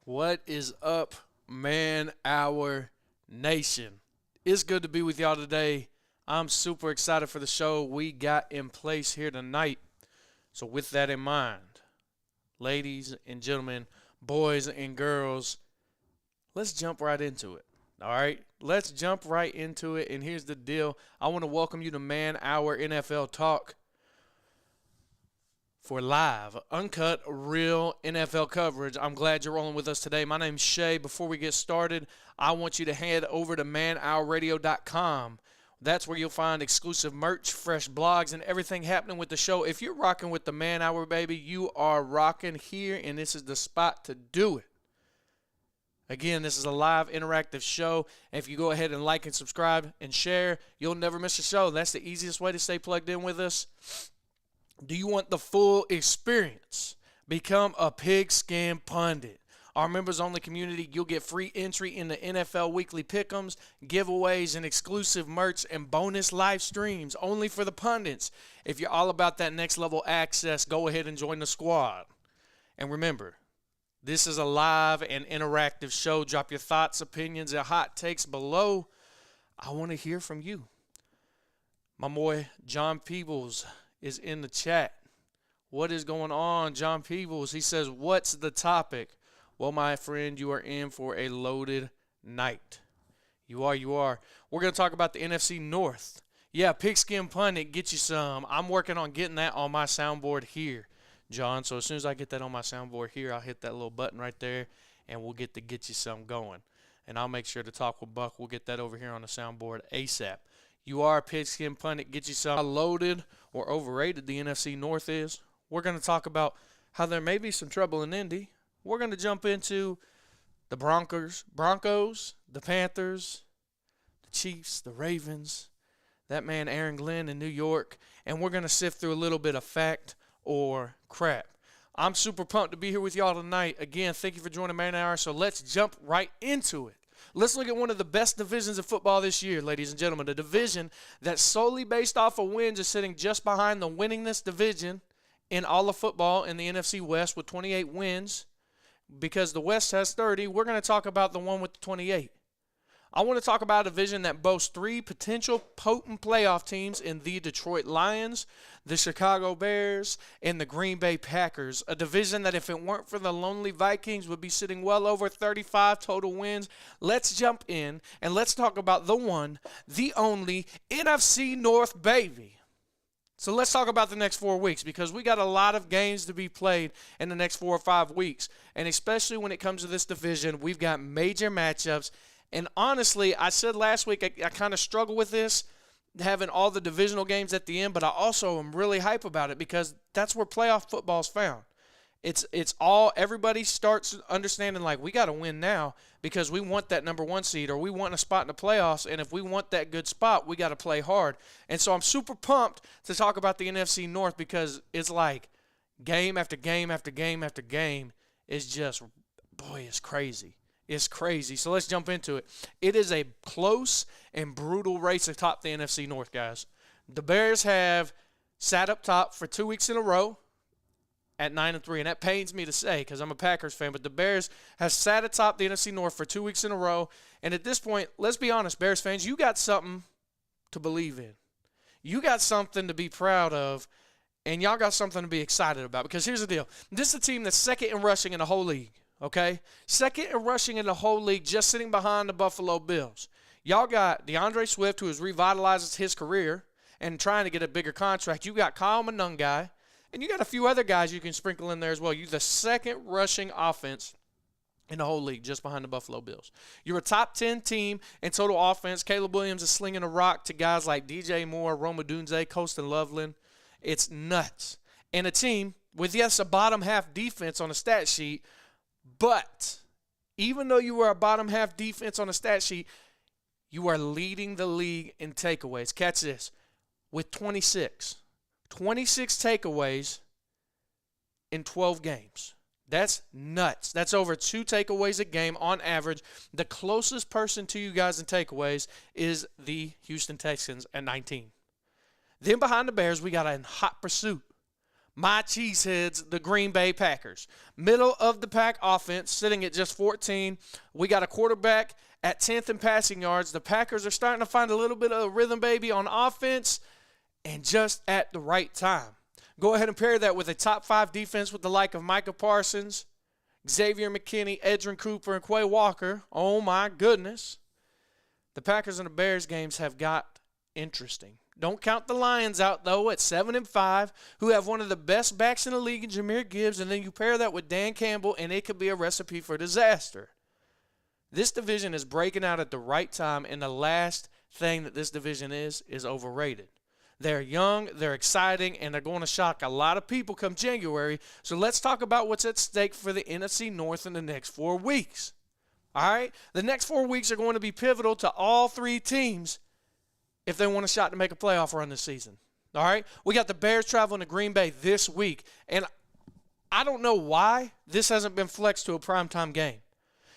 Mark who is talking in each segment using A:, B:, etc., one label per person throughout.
A: What is up, man, our nation? It's good to be with y'all today. I'm super excited for the show we got in place here tonight. So with that in mind, ladies and gentlemen, boys and girls, let's jump right into it. All right, let's jump right into it. And here's the deal. I want to welcome you to Man Hour NFL Talk for live, uncut, real NFL coverage. I'm glad you're rolling with us today. My name's Shay. Before we get started, I want you to head over to manhourradio.com. That's where you'll find exclusive merch, fresh blogs, and everything happening with the show. If you're rocking with the Man Hour, baby, you are rocking here, and this is the spot to do it. Again, this is a live, interactive show. And if you go ahead and like and subscribe and share, you'll never miss a show. That's the easiest way to stay plugged in with us. Do you want the full experience? Become a Pigskin Pundit. Our members-only community, you'll get free entry in the NFL Weekly Pick'ems, giveaways, and exclusive merch and bonus live streams only for the pundits. If you're all about that next-level access, go ahead and join the squad. And remember, this is a live and interactive show. Drop your thoughts, opinions, and hot takes below. I want to hear from you. My boy, John Peebles, is in the chat. What is going on, John Peebles? He says, what's the topic? Well, my friend, you are in for a loaded night. You are. We're going to talk about the NFC North. Yeah, Pigskin Pundit, get you some. I'm working on getting that on my soundboard here, John. So as soon as I get that on my soundboard here, I'll hit that little button right there, and we'll get you some going. And I'll make sure to talk with Buck. We'll get that over here on the soundboard ASAP. You are a Pigskin Pundit. Get you some. How loaded or overrated the NFC North is. We're going to talk about how there may be some trouble in Indy. We're going to jump into the Broncos, the Panthers, the Chiefs, the Ravens, that man Aaron Glenn in New York, and we're going to sift through a little bit of fact or crap. I'm super pumped to be here with y'all tonight. Again, thank you for joining Man Hour, so let's jump right into it. Let's look at one of the best divisions of football this year, ladies and gentlemen. A division that's solely based off of wins is sitting just behind the winningest division in all of football in the NFC West with 28 wins. Because the West has 30, we're going to talk about the one with the 28. I want to talk about a division that boasts three potential potent playoff teams in the Detroit Lions, the Chicago Bears, and the Green Bay Packers. A division that, if it weren't for the lonely Vikings, would be sitting well over 35 total wins. Let's jump in and let's talk about the one, the only NFC North, baby. So let's talk about the next 4 weeks, because we got a lot of games to be played in the next 4 or 5 weeks. And especially when it comes to this division, we've got major matchups. And honestly, I said last week I kind of struggle with this, having all the divisional games at the end, but I also am really hype about it because that's where playoff football is found. It's all, everybody starts understanding, like, we got to win now because we want that number 1 seed, or we want a spot in the playoffs, and if we want that good spot, we got to play hard. And so I'm super pumped to talk about the NFC North, because it's like game after game after game after game is just, boy, it's crazy. It's crazy. So let's jump into it. It is a close and brutal race atop the NFC North, guys. The Bears have sat up top for 2 weeks in a row at 9-3, and that pains me to say because I'm a Packers fan, but the Bears have sat atop the NFC North for 2 weeks in a row, and at this point, let's be honest, Bears fans, you got something to believe in. You got something to be proud of, and y'all got something to be excited about, because here's the deal. This is a team that's second in rushing in the whole league, okay? Second in rushing in the whole league, just sitting behind the Buffalo Bills. Y'all got DeAndre Swift, who has revitalized his career and trying to get a bigger contract. You got Kyle Monungai. And you got a few other guys you can sprinkle in there as well. You're the second rushing offense in the whole league, just behind the Buffalo Bills. You're a top 10 team in total offense. Caleb Williams is slinging a rock to guys like DJ Moore, Roma Dunze, Colston Loveland. It's nuts. And a team with, yes, a bottom half defense on the stat sheet, but even though you are a bottom half defense on the stat sheet, you are leading the league in takeaways. Catch this, with 26 takeaways in 12 games. That's nuts. That's over 2 takeaways a game on average. The closest person to you guys in takeaways is the Houston Texans at 19. Then behind the Bears, we got a hot pursuit. My cheeseheads, the Green Bay Packers. Middle of the pack offense, sitting at just 14. We got a quarterback at 10th in passing yards. The Packers are starting to find a little bit of a rhythm, baby, on offense, and just at the right time. Go ahead and pair that with a top 5 defense with the like of Micah Parsons, Xavier McKinney, Edgerrin Cooper, and Quay Walker. Oh, my goodness. The Packers and the Bears games have got interesting. Don't count the Lions out, though, at 7-5, who have one of the best backs in the league in Jahmyr Gibbs, and then you pair that with Dan Campbell, and it could be a recipe for disaster. This division is breaking out at the right time, and the last thing that this division is overrated. They're young, they're exciting, and they're going to shock a lot of people come January. So let's talk about what's at stake for the NFC North in the next 4 weeks. All right? The next 4 weeks are going to be pivotal to all 3 teams if they want a shot to make a playoff run this season. All right? We got the Bears traveling to Green Bay this week, and I don't know why this hasn't been flexed to a primetime game.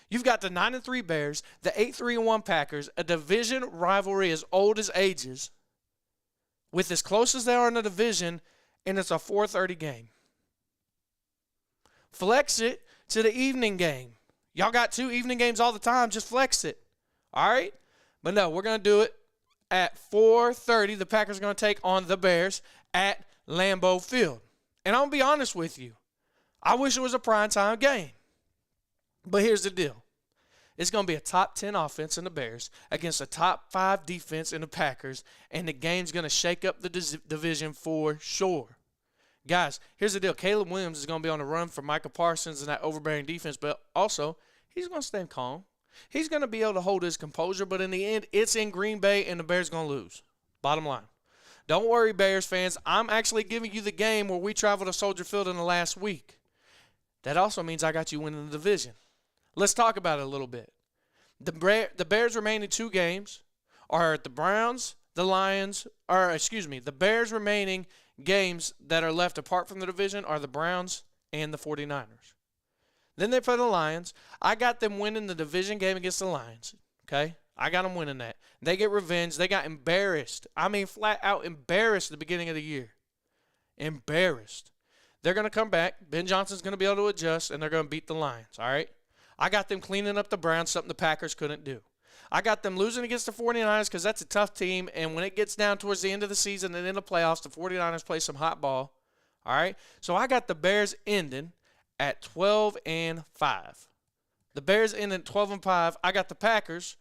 A: You've got the 9-3 Bears, the 8-3-1 Packers, a division rivalry as old as ages, with as close as they are in the division, and it's a 4:30 game. Flex it to the evening game. Y'all got 2 evening games all the time. Just flex it. All right? But no, we're going to do it at 4:30. The Packers are going to take on the Bears at Lambeau Field. And I'm going to be honest with you. I wish it was a primetime game. But here's the deal. It's going to be a top 10 offense in the Bears against a top 5 defense in the Packers, and the game's going to shake up the division for sure. Guys, here's the deal. Caleb Williams is going to be on the run for Micah Parsons and that overbearing defense, but also he's going to stay calm. He's going to be able to hold his composure, but in the end, it's in Green Bay, and the Bears going to lose. Bottom line. Don't worry, Bears fans. I'm actually giving you the game where we traveled to Soldier Field in the last week. That also means I got you winning the division. Let's talk about it a little bit. The Bears' remaining 2 games are the Browns, the Bears' remaining games that are left apart from the division are the Browns and the 49ers. Then they play the Lions. I got them winning the division game against the Lions, okay? I got them winning that. They get revenge. They got embarrassed. I mean, flat out embarrassed at the beginning of the year. Embarrassed. They're going to come back. Ben Johnson's going to be able to adjust, and they're going to beat the Lions, all right? I got them cleaning up the Browns, something the Packers couldn't do. I got them losing against the 49ers because that's a tough team, and when it gets down towards the end of the season and in the playoffs, the 49ers play some hot ball, all right? So I got the Bears ending at 12-5. The Bears ending at 12-5. I got the Packers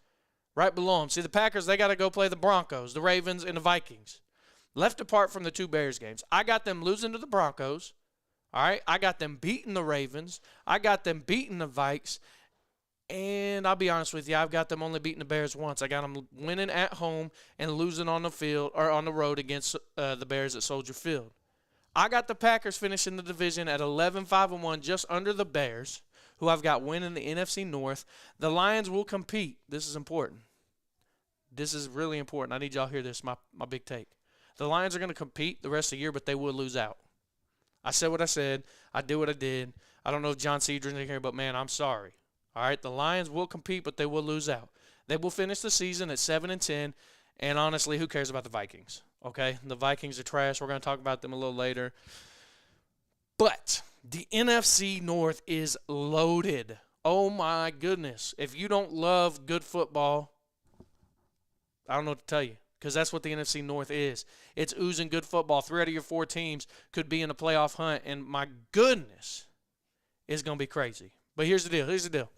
A: right below them. See, the Packers, they got to go play the Broncos, the Ravens, and the Vikings. Left apart from the 2 Bears games. I got them losing to the Broncos. All right, I got them beating the Ravens. I got them beating the Vikes. And I'll be honest with you, I've got them only beating the Bears once. I got them winning at home and losing on the field or on the road against the Bears at Soldier Field. I got the Packers finishing the division at 11-5-1, just under the Bears, who I've got winning the NFC North. The Lions will compete. This is important. This is really important. I need y'all to hear this, my big take. The Lions are going to compete the rest of the year, but they will lose out. I said what I said. I did what I did. I don't know if John Cedron's in here, but, man, I'm sorry. All right, the Lions will compete, but they will lose out. They will finish the season at 7-10, and honestly, who cares about the Vikings? Okay, the Vikings are trash. We're going to talk about them a little later. But the NFC North is loaded. Oh, my goodness. If you don't love good football, I don't know what to tell you. Because that's what the NFC North is. It's oozing good football. 3 out of your 4 teams could be in a playoff hunt, and my goodness, it's going to be crazy. But here's the deal.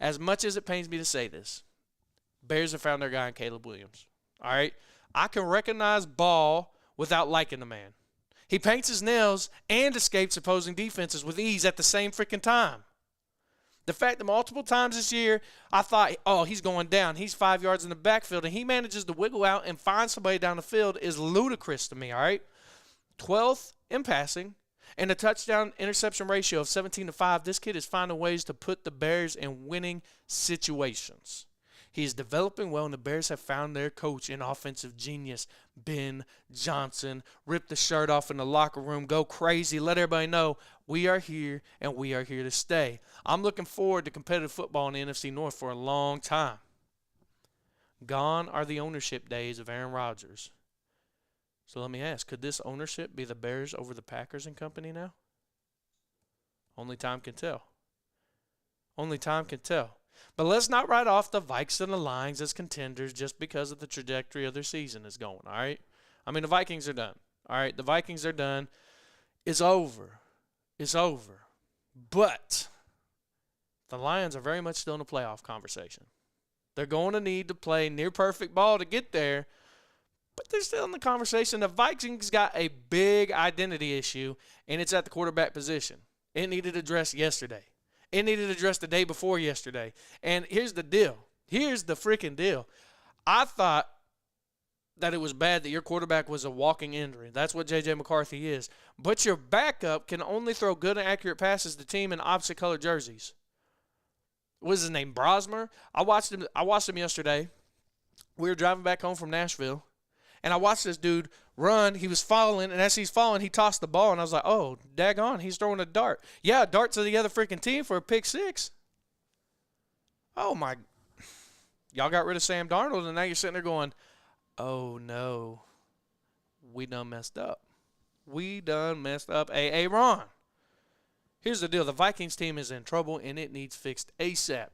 A: As much as it pains me to say this, Bears have found their guy in Caleb Williams. All right? I can recognize Ball without liking the man. He paints his nails and escapes opposing defenses with ease at the same freaking time. The fact that multiple times this year I thought, oh, he's going down. He's 5 yards in the backfield, and he manages to wiggle out and find somebody down the field is ludicrous to me, all right? 12th in passing and a touchdown-interception ratio of 17-5. This kid is finding ways to put the Bears in winning situations. He's developing well, and the Bears have found their coach and offensive genius, Ben Johnson. Rip the shirt off in the locker room. Go crazy. Let everybody know we are here, and we are here to stay. I'm looking forward to competitive football in the NFC North for a long time. Gone are the ownership days of Aaron Rodgers. So let me ask, could this ownership be the Bears over the Packers and company now? Only time can tell. Only time can tell. But let's not write off the Vikes and the Lions as contenders just because of the trajectory of their season is going, all right? I mean, the Vikings are done, all right? The Vikings are done. It's over. It's over. But the Lions are very much still in the playoff conversation. They're going to need to play near perfect ball to get there, but they're still in the conversation. The Vikings got a big identity issue, and it's at the quarterback position. It needed addressed yesterday. It needed addressed the day before yesterday. And here's the deal. Here's the freaking deal. I thought that it was bad that your quarterback was a walking injury. That's what J.J. McCarthy is. But your backup can only throw good and accurate passes to team in opposite-colored jerseys. What is his name, Brosmer? I watched him yesterday. We were driving back home from Nashville, and I watched this dude run. He was falling, and as he's falling, he tossed the ball, and I was like, oh, daggone, he's throwing a dart. Yeah, a dart to the other freaking team for a pick six. Oh, my. Y'all got rid of Sam Darnold, and now you're sitting there going, oh, no, we done messed up. We done messed up. Hey, Ron. Here's the deal. The Vikings team is in trouble, and it needs fixed ASAP.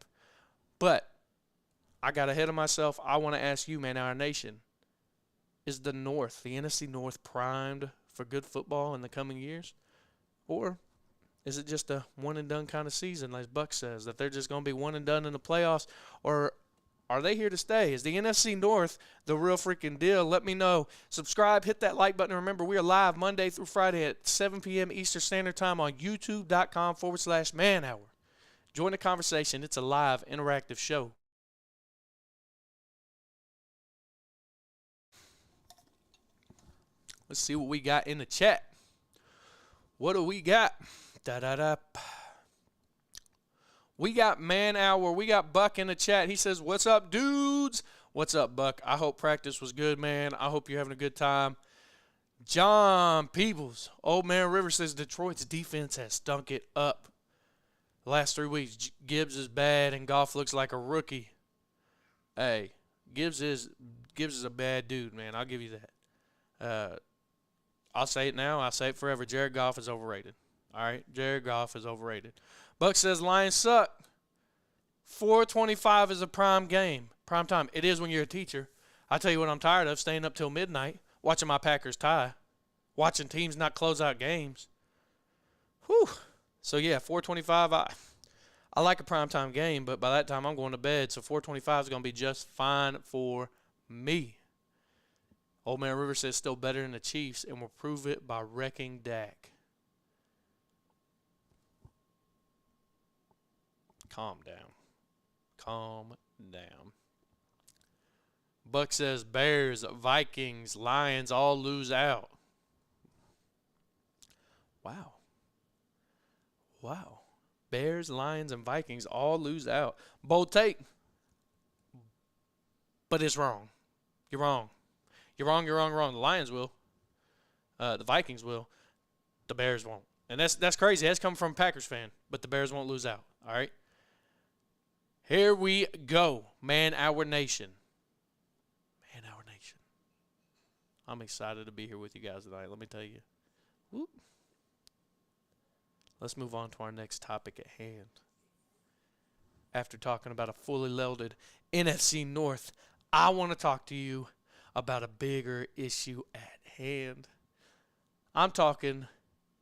A: But I got ahead of myself. I want to ask you, man, our nation, is the North, the NFC North, primed for good football in the coming years? Or is it just a one-and-done kind of season, like Buck says, that they're just going to be one-and-done in the playoffs? Or are they here to stay? Is the NFC North the real freaking deal? Let me know. Subscribe, hit that like button. Remember, we are live Monday through Friday at 7 p.m. Eastern Standard Time on youtube.com/man hour. Join the conversation. It's a live, interactive show. Let's see what we got in the chat. What do we got? Da-da-da. We got Man Hour. We got Buck in the chat. He says, what's up, dudes? What's up, Buck? I hope practice was good, man. I hope you're having a good time. John Peebles. Old Man River says Detroit's defense has stunk it up. The last 3 weeks, Gibbs is bad and Goff looks like a rookie. Hey, Gibbs is a bad dude, man. I'll give you that. I'll say it now. I'll say it forever. Jared Goff is overrated. All right? Jared Goff is overrated. Buck says Lions suck. 4:25 is a prime game. Prime time. It is when you're a teacher. I tell you what I'm tired of, staying up till midnight, watching my Packers tie, watching teams not close out games. Whew. So, yeah, 4:25, I like a primetime game, but by that time I'm going to bed, so 4:25 is going to be just fine for me. Old Man River says still better than the Chiefs, and will prove it by wrecking Dak. Calm down. Calm down. Buck says Bears, Vikings, Lions all lose out. Wow. Wow. Bears, Lions, and Vikings all lose out. Bold take. But it's wrong. You're wrong. You're wrong, you're wrong, you're wrong. The Lions will. The Vikings will. The Bears won't. And that's crazy. That's coming from a Packers fan. But the Bears won't lose out. All right? Here we go. Man Hour Nation. Man Hour Nation. I'm excited to be here with you guys tonight. Let me tell you. Whoop. Let's move on to our next topic at hand. After talking about a fully loaded NFC North, I want to talk to you about a bigger issue at hand. I'm talking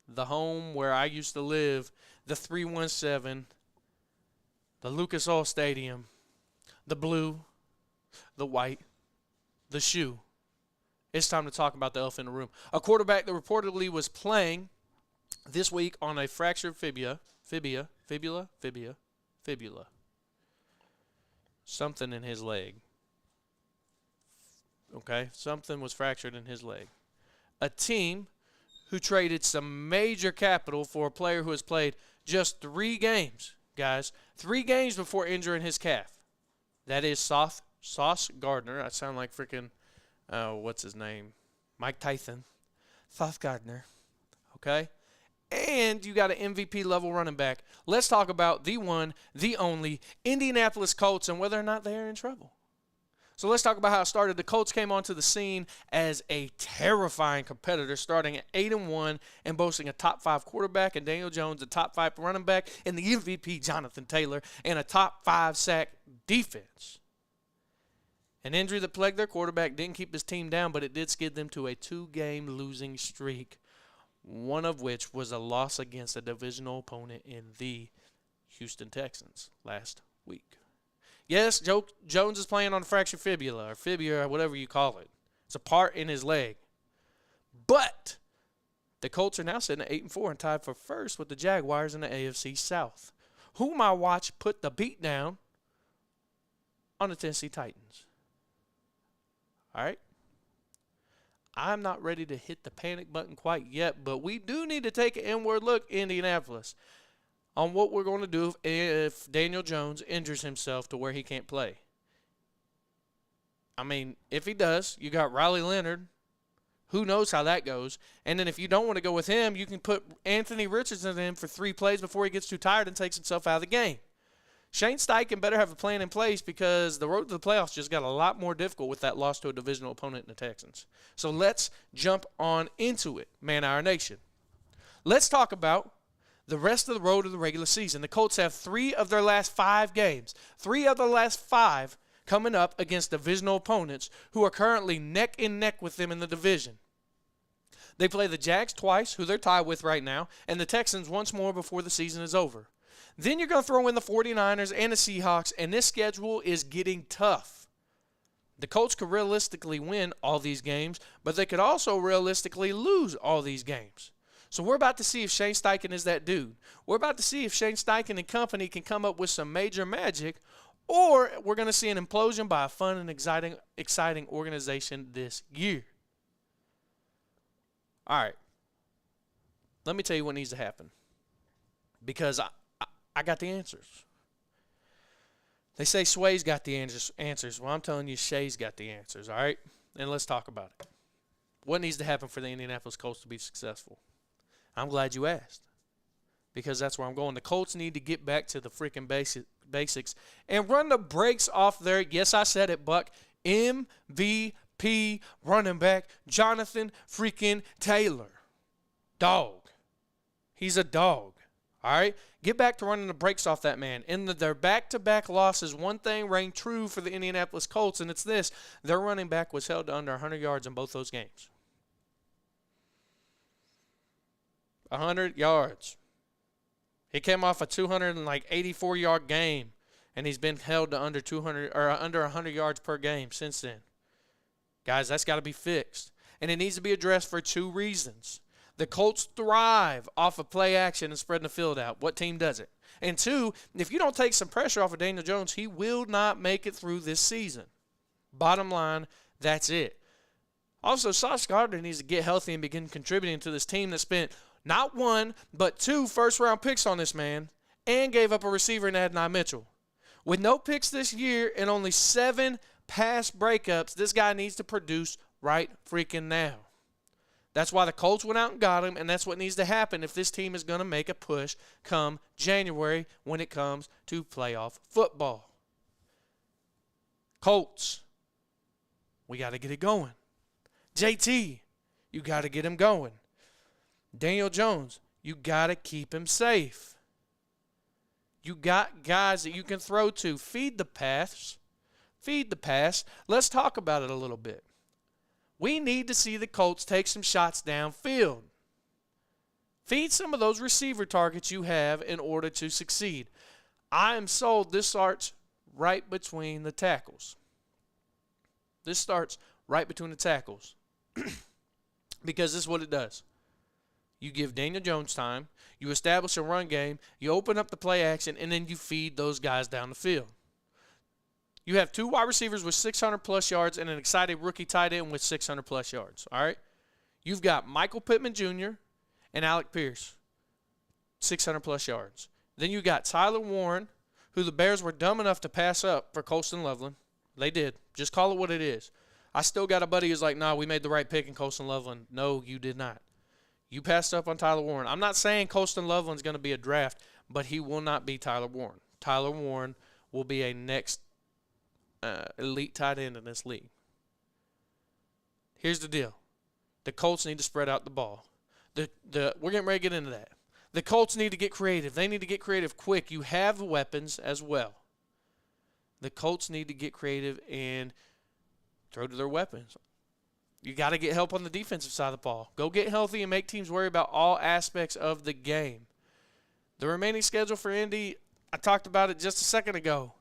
A: the home where I used to live, the 317, the Lucas Oil Stadium, the blue, the white, the shoe. It's time to talk about the elephant in the room. A quarterback that reportedly was playing this week on a fractured fibula. Something in his leg. Okay, something was fractured in his leg. A team who traded some major capital for a player who has played just 3 games, guys. 3 games before injuring his calf. That is Sauce Gardner. I sound like freaking, what's his name? Mike Tyson. Sauce Gardner. Okay? And you got an MVP level running back. Let's talk about the one, the only Indianapolis Colts and whether or not they are in trouble. So let's talk about how it started. The Colts came onto the scene as a terrifying competitor, starting at 8-1 and boasting a top 5 quarterback and Daniel Jones, a top 5 running back, and the MVP Jonathan Taylor, and a top 5 sack defense. An injury that plagued their quarterback didn't keep his team down, but it did skid them to a 2-game losing streak, one of which was a loss against a divisional opponent in the Houston Texans last week. Yes, Jones is playing on a fractured fibula or fibula or whatever you call it. It's a part in his leg. But the Colts are now sitting at 8-4 and tied for first with the Jaguars in the AFC South, whom I watched put the beat down on the Tennessee Titans. All right? I'm not ready to hit the panic button quite yet, but we do need to take an inward look, Indianapolis, on what we're going to do if Daniel Jones injures himself to where he can't play. I mean, if he does, you got Riley Leonard. Who knows how that goes? And then if you don't want to go with him, you can put Anthony Richardson in for 3 plays before he gets too tired and takes himself out of the game. Shane Steichen better have a plan in place because the road to the playoffs just got a lot more difficult with that loss to a divisional opponent in the Texans. So let's jump on into it, Man Our Nation. Let's talk about the rest of the road of the regular season. The Colts have 3 of their last 5 games, 3 of the last 5 coming up against divisional opponents who are currently neck and neck with them in the division. They play the Jags twice, who they're tied with right now, and the Texans once more before the season is over. Then you're going to throw in the 49ers and the Seahawks, and this schedule is getting tough. The Colts could realistically win all these games, but they could also realistically lose all these games. So we're about to see if Shane Steichen is that dude. We're about to see if Shane Steichen and company can come up with some major magic, or we're going to see an implosion by a fun and exciting organization this year. All right. Let me tell you what needs to happen, because I got the answers. They say Sway's got the answers. Well, I'm telling you, Shay's got the answers, all right? And let's talk about it. What needs to happen for the Indianapolis Colts to be successful? I'm glad you asked, because that's where I'm going. The Colts need to get back to the freaking basics and run the brakes off their, yes, I said it, Buck, MVP running back Jonathan freaking Taylor. Dog. He's a dog, all right? Get back to running the brakes off that man. In their back-to-back losses, one thing rang true for the Indianapolis Colts, and it's this. Their running back was held to under 100 yards in both those games. 100 yards. He came off a 284-yard game, and he's been held to under 100 yards per game since then. Guys, that's got to be fixed, and it needs to be addressed for 2 reasons. The Colts thrive off of play action and spreading the field out. What team does it? And 2, if you don't take some pressure off of Daniel Jones, he will not make it through this season. Bottom line, that's it. Also, Sauce Gardner needs to get healthy and begin contributing to this team that spent not 1, but 2 first-round picks on this man and gave up a receiver in Adonai Mitchell. With no picks this year and only 7 pass breakups, this guy needs to produce right freaking now. That's why the Colts went out and got him, and that's what needs to happen if this team is going to make a push come January when it comes to playoff football. Colts, we got to get it going. JT, you got to get him going. Daniel Jones, you got to keep him safe. You got guys that you can throw to. Feed the pass. Feed the pass. Let's talk about it a little bit. We need to see the Colts take some shots downfield. Feed some of those receiver targets you have in order to succeed. I am sold this starts right between the tackles. This starts right between the tackles. Because this is what it does. You give Daniel Jones time, you establish a run game, you open up the play action, and then you feed those guys down the field. You have 2 wide receivers with 600-plus yards and an excited rookie tight end with 600-plus yards, all right? You've got Michael Pittman Jr. and Alec Pierce, 600-plus yards. Then you got Tyler Warren, who the Bears were dumb enough to pass up for Colston Loveland. They did. Just call it what it is. I still got a buddy who's like, nah, we made the right pick in Colston Loveland. No, you did not. You passed up on Tyler Warren. I'm not saying Colston Loveland's going to be a draft, but he will not be Tyler Warren. Tyler Warren will be a next elite tight end in this league. Here's the deal. The Colts need to spread out the ball. We're getting ready to get into that. The Colts need to get creative. They need to get creative quick. You have weapons as well. The Colts need to get creative and throw to their weapons. You got to get help on the defensive side of the ball. Go get healthy and make teams worry about all aspects of the game. The remaining schedule for Indy, I talked about it just a second ago.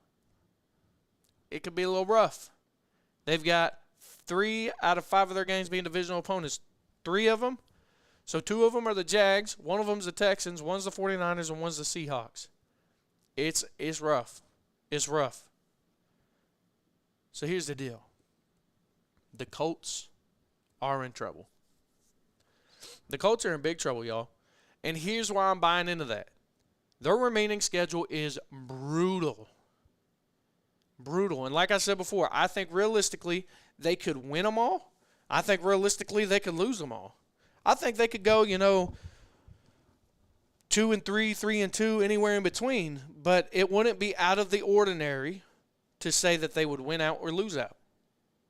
A: It could be a little rough. They've got 3 out of 5 of their games being divisional opponents. 3 of them. So 2 of them are the Jags. 1 of them's the Texans. 1's the 49ers, and 1's the Seahawks. It's rough. It's rough. So here's the deal. The Colts are in trouble. The Colts are in big trouble, y'all. And here's why I'm buying into that. Their remaining schedule is brutal. Brutal. And like I said before, I think realistically they could win them all. I think realistically they could lose them all. I think they could go, 2-3, 3-2, anywhere in between. But it wouldn't be out of the ordinary to say that they would win out or lose out.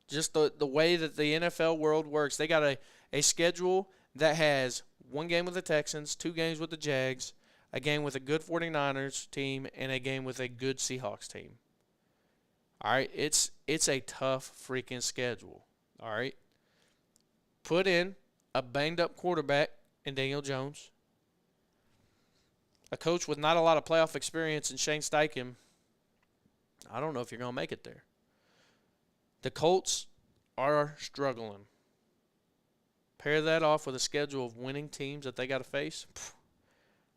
A: Just the way that the NFL world works. They got a schedule that has 1 game with the Texans, 2 games with the Jags, a game with a good 49ers team, and a game with a good Seahawks team. All right, it's a tough freaking schedule. All right. Put in a banged-up quarterback in Daniel Jones, a coach with not a lot of playoff experience in Shane Steichen. I don't know if you're going to make it there. The Colts are struggling. Pair that off with a schedule of winning teams that they got to face.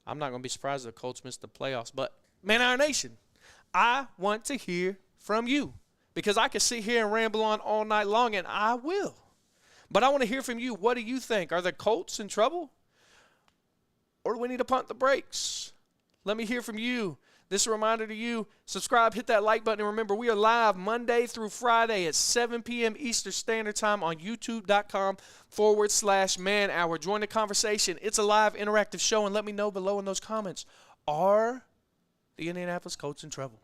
A: I'm not going to be surprised if the Colts miss the playoffs. But, Man Our Nation, I want to hear from you because I can sit here and ramble on all night long, and I will. But I want to hear from you. What do you think? Are the Colts in trouble? Or do we need to punt the brakes? Let me hear from you. This is a reminder to you, subscribe, hit that like button, and remember, we are live Monday through Friday at 7 p.m. Eastern Standard Time on youtube.com/Man Hour. Join the conversation. It's a live interactive show, and let me know below in those comments, are the Indianapolis Colts in trouble?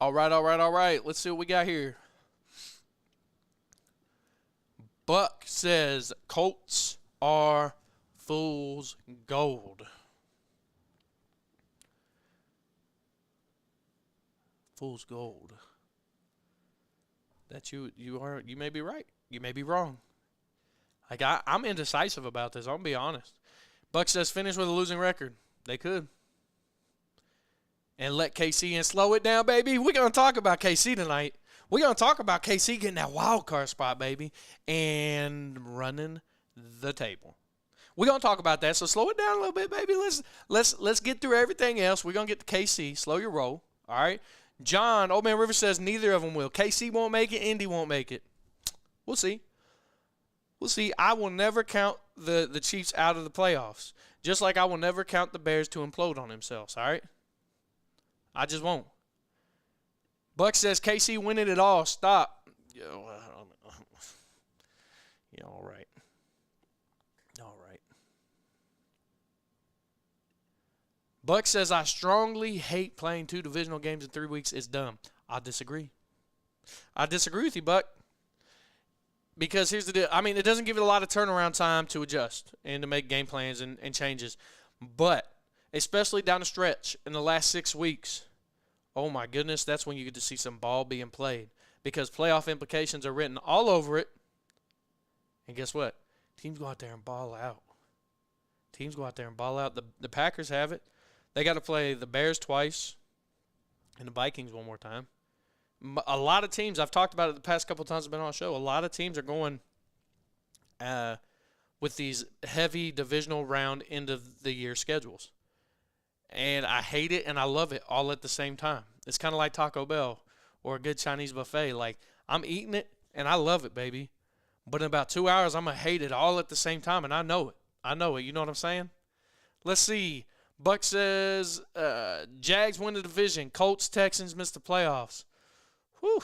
A: All right. Let's see what we got here. Buck says Colts are fool's gold. Fool's gold. That you may be right. You may be wrong. Like I'm indecisive about this. I'll be honest. Buck says finish with a losing record. They could. And let KC in. Slow it down, baby. We're going to talk about KC tonight. We're going to talk about KC getting that wild card spot, baby, and running the table. We're going to talk about that, so slow it down a little bit, baby. Let's get through everything else. We're going to get to KC. Slow your roll, all right? John, Old Man River says neither of them will. KC won't make it. Indy won't make it. We'll see. We'll see. I will never count the Chiefs out of the playoffs, just like I will never count the Bears to implode on themselves, all right? I just won't. Buck says KC winning it all. Stop. Yeah, all right. All right. Buck says I strongly hate playing 2 divisional games in 3 weeks. It's dumb. I disagree. I disagree with you, Buck. Because here's the deal. I mean, it doesn't give it a lot of turnaround time to adjust and to make game plans and changes. But especially down the stretch in the last 6 weeks, oh my goodness, that's when you get to see some ball being played because playoff implications are written all over it. And guess what? Teams go out there and ball out. The Packers have it. They got to play the Bears twice and the Vikings one more time. A lot of teams, I've talked about it the past couple of times I've been on the show, a lot of teams are going with these heavy divisional round end of the year schedules. And I hate it and I love it all at the same time. It's kind of like Taco Bell or a good Chinese buffet. Like, I'm eating it and I love it, baby. But in about 2 hours, I'm going to hate it all at the same time, and I know it. You know what I'm saying? Let's see. Buck says Jags win the division. Colts, Texans miss the playoffs. Whew.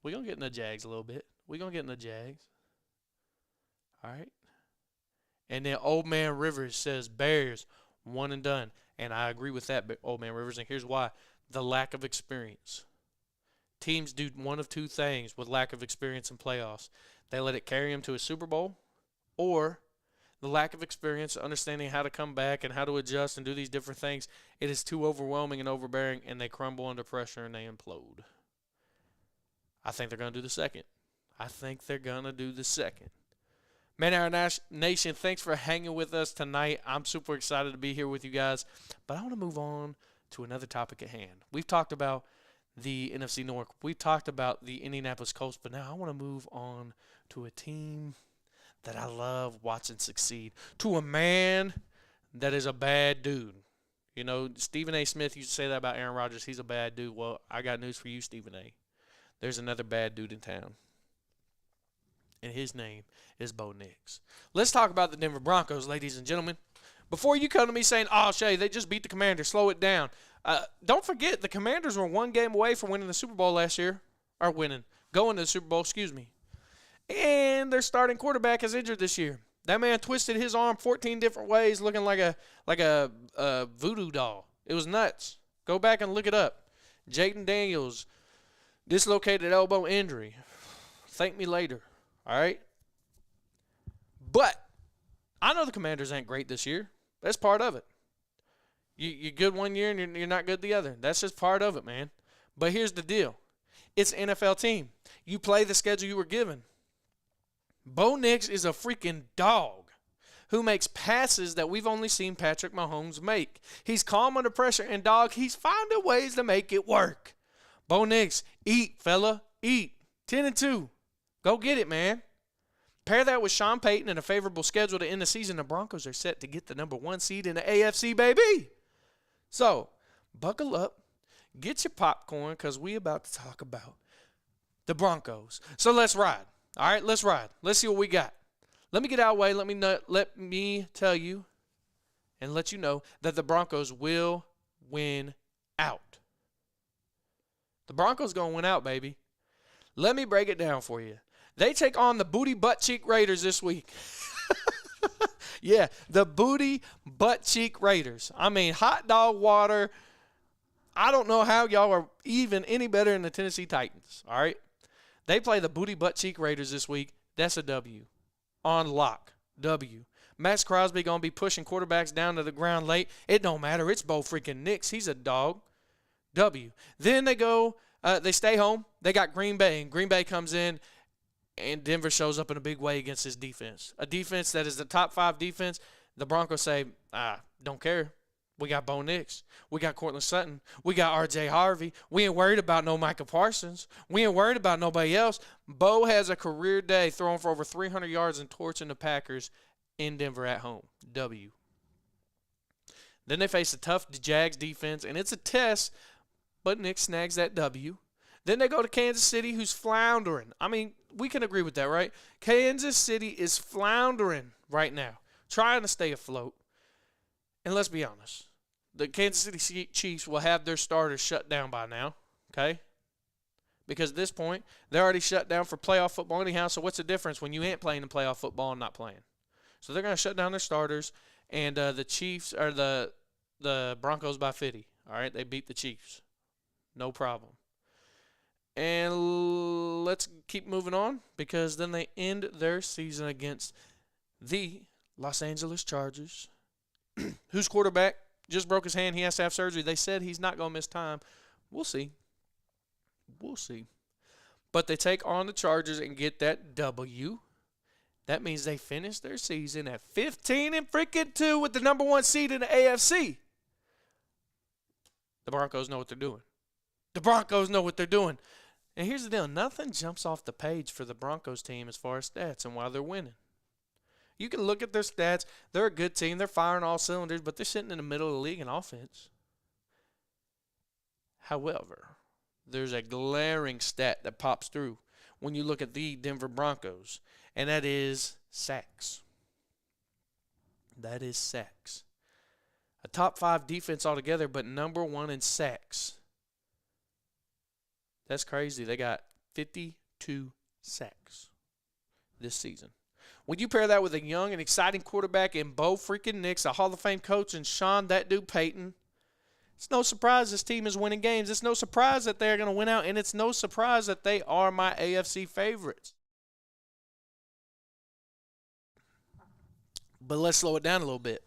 A: We're going to get in the Jags a little bit. All right? And then Old Man Rivers says Bears, one and done. And I agree with that, Old Man Rivers. And here's why. The lack of experience. Teams do one of two things with lack of experience in playoffs. They let it carry them to a Super Bowl, or the lack of experience, understanding how to come back and how to adjust and do these different things, it is too overwhelming and overbearing, and they crumble under pressure and they implode. I think they're going to do the second. Man, our nation, thanks for hanging with us tonight. I'm super excited to be here with you guys. But I want to move on to another topic at hand. We've talked about the NFC North. We've talked about the Indianapolis Colts. But now I want to move on to a team that I love watching succeed. To a man that is a bad dude. You know, Stephen A. Smith used to say that about Aaron Rodgers. He's a bad dude. Well, I got news for you, Stephen A. There's another bad dude in town. And his name is Bo Nix. Let's talk about the Denver Broncos, ladies and gentlemen. Before you come to me saying, oh, Shay, they just beat the Commanders, slow it down. Don't forget, the Commanders were one game away from winning the Super Bowl last year. Going to the Super Bowl, excuse me. And their starting quarterback is injured this year. That man twisted his arm 14 different ways, looking like a voodoo doll. It was nuts. Go back and look it up. Jaden Daniels, dislocated elbow injury. Thank me later. All right? But I know the Commanders ain't great this year. That's part of it. You're good one year and you're not good the other. That's just part of it, man. But here's the deal. It's an NFL team. You play the schedule you were given. Bo Nix is a freaking dog who makes passes that we've only seen Patrick Mahomes make. He's calm under pressure, and, dog, he's finding ways to make it work. Bo Nix, eat, fella, eat. 10-2. Go get it, man. Pair that with Sean Payton and a favorable schedule to end the season. The Broncos are set to get the number 1 seed in the AFC, baby. So, buckle up. Get your popcorn, because we about to talk about the Broncos. So let's ride. All right, let's ride. Let's see what we got. Let me get out of the way. Let me tell you and let you know that the Broncos will win out. The Broncos going to win out, baby. Let me break it down for you. They take on the booty butt cheek Raiders this week. Yeah, the booty butt cheek Raiders. I mean, hot dog water. I don't know how y'all are even any better than the Tennessee Titans, all right? They play the booty butt cheek Raiders this week. That's a W. On lock. W. Max Crosby going to be pushing quarterbacks down to the ground late. It don't matter. It's Bo freaking Nix. He's a dog. W. Then they go, they stay home. They got Green Bay, and Green Bay comes in, and Denver shows up in a big way against his defense. A defense that is the top 5 defense. The Broncos say, don't care. We got Bo Nix. We got Cortland Sutton. We got R.J. Harvey. We ain't worried about no Micah Parsons. We ain't worried about nobody else. Bo has a career day throwing for over 300 yards and torching the Packers in Denver at home. W. Then they face a tough Jags defense, and it's a test, but Nick snags that W. Then they go to Kansas City, who's floundering. I mean, we can agree with that, right? Kansas City is floundering right now, trying to stay afloat. And let's be honest, the Kansas City Chiefs will have their starters shut down by now, okay? Because at this point, they're already shut down for playoff football anyhow, so what's the difference when you ain't playing in playoff football and not playing? So they're going to shut down their starters, and the Chiefs are the Broncos by 50, all right? They beat the Chiefs. No problem. And let's keep moving on, because then they end their season against the Los Angeles Chargers, whose quarterback just broke his hand. He has to have surgery. They said he's not going to miss time. We'll see. We'll see. But they take on the Chargers and get that W. That means they finish their season at 15-2 with the number 1 seed in the AFC. The Broncos know what they're doing. The Broncos know what they're doing. And here's the deal. Nothing jumps off the page for the Broncos team as far as stats and why they're winning. You can look at their stats. They're a good team. They're firing all cylinders, but they're sitting in the middle of the league in offense. However, there's a glaring stat that pops through when you look at the Denver Broncos, and that is sacks. That is sacks. A top 5 defense altogether, but number 1 in sacks. That's crazy. They got 52 sacks this season. When you pair that with a young and exciting quarterback in Bo freaking Nix, a Hall of Fame coach, and Sean that dude Payton, it's no surprise this team is winning games. It's no surprise that they're going to win out, and it's no surprise that they are my AFC favorites. But let's slow it down a little bit.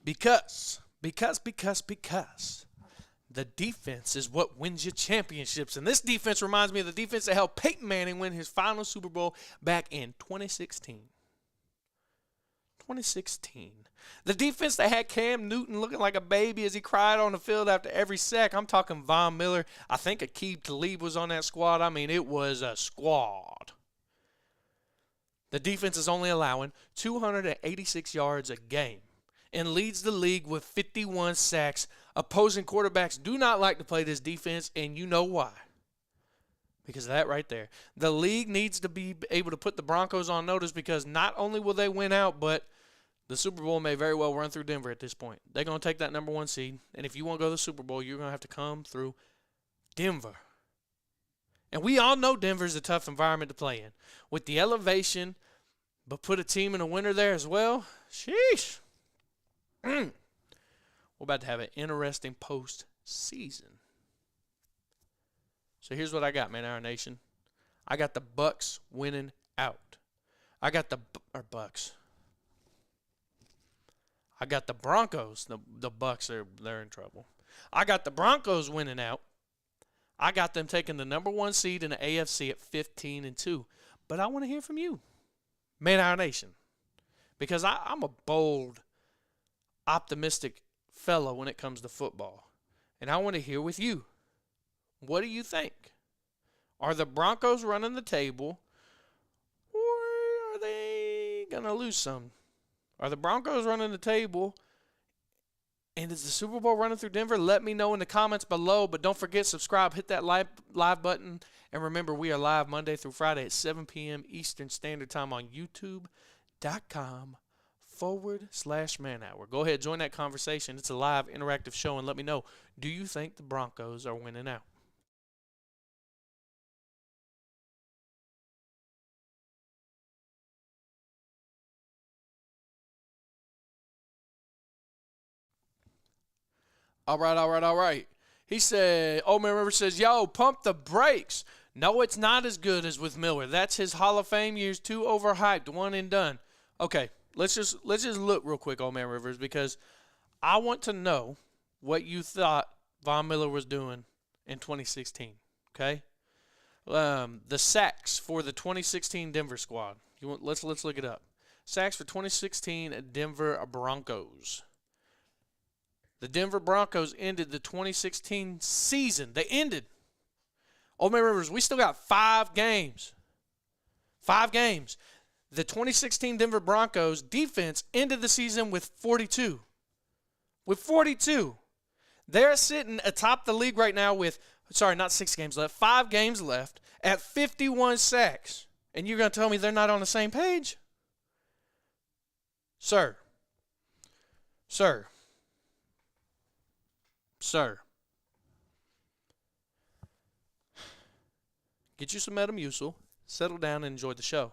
A: Because the defense is what wins you championships. And this defense reminds me of the defense that helped Peyton Manning win his final Super Bowl back in 2016. 2016. The defense that had Cam Newton looking like a baby as he cried on the field after every sack. I'm talking Von Miller. I think Aqib Talib was on that squad. I mean, it was a squad. The defense is only allowing 286 yards a game and leads the league with 51 sacks. Opposing quarterbacks do not like to play this defense, and you know why. Because of that right there. The league needs to be able to put the Broncos on notice because not only will they win out, but the Super Bowl may very well run through Denver at this point. They're going to take that number 1 seed, and if you want to go to the Super Bowl, you're going to have to come through Denver. And we all know Denver's a tough environment to play in. With the elevation, but put a team in a winner there as well, sheesh. We're about to have an interesting postseason. So here's what I got, man, our nation. I got the Bucks winning out. I got the Bucks. I got the Broncos. The Bucks they're in trouble. I got the Broncos winning out. I got them taking the number 1 seed in the AFC at 15-2. But I want to hear from you, man, our nation, because I'm a bold, optimistic fellow when it comes to football, and I want to hear with you. What do you think? Are the Broncos running the table, or are they going to lose some? Are the Broncos running the table, and is the Super Bowl running through Denver? Let me know in the comments below, but don't forget, subscribe, hit that live button, and remember, we are live Monday through Friday at 7 p.m. Eastern Standard Time on YouTube.com/Man Hour. Go ahead, join that conversation. It's a live, interactive show, and let me know, do you think the Broncos are winning out? All right. He said, Old Man River says, yo, pump the brakes. No, it's not as good as with Miller. That's his Hall of Fame years, too overhyped, one and done. Okay, let's just look real quick, Old Man Rivers, because I want to know what you thought Von Miller was doing in 2016, okay? The sacks for the 2016 Denver squad. Let's look it up. Sacks for 2016 Denver Broncos. The Denver Broncos ended the 2016 season. They ended. Old Man Rivers, we still got 5 games. 5 games. The 2016 Denver Broncos defense ended the season with 42. With 42. They're sitting atop the league right now with, not 6 games left, 5 games left at 51 sacks. And you're going to tell me they're not on the same page? Sir. Get you some Metamucil, settle down, and enjoy the show.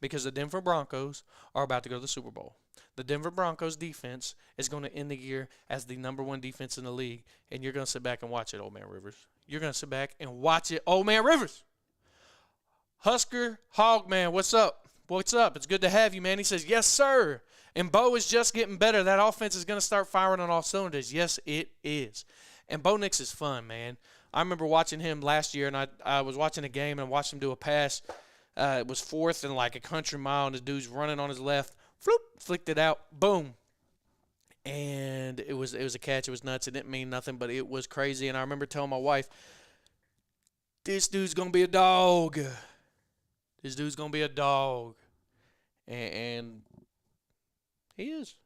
A: Because the Denver Broncos are about to go to the Super Bowl. The Denver Broncos defense is going to end the year as the number 1 defense in the league, and you're going to sit back and watch it, Old Man Rivers. You're going to sit back and watch it, Old Man Rivers. Husker Hogman, what's up? What's up? It's good to have you, man. He says, yes, sir. And Bo is just getting better. That offense is going to start firing on all cylinders. Yes, it is. And Bo Nix is fun, man. I remember watching him last year, and I was watching a game and I watched him do a pass. It was 4th and like a country mile, and the dude's running on his left. Floop, flicked it out. Boom. And it was a catch. It was nuts. It didn't mean nothing, but it was crazy. And I remember telling my wife, this dude's going to be a dog. This dude's going to be a dog. And he is.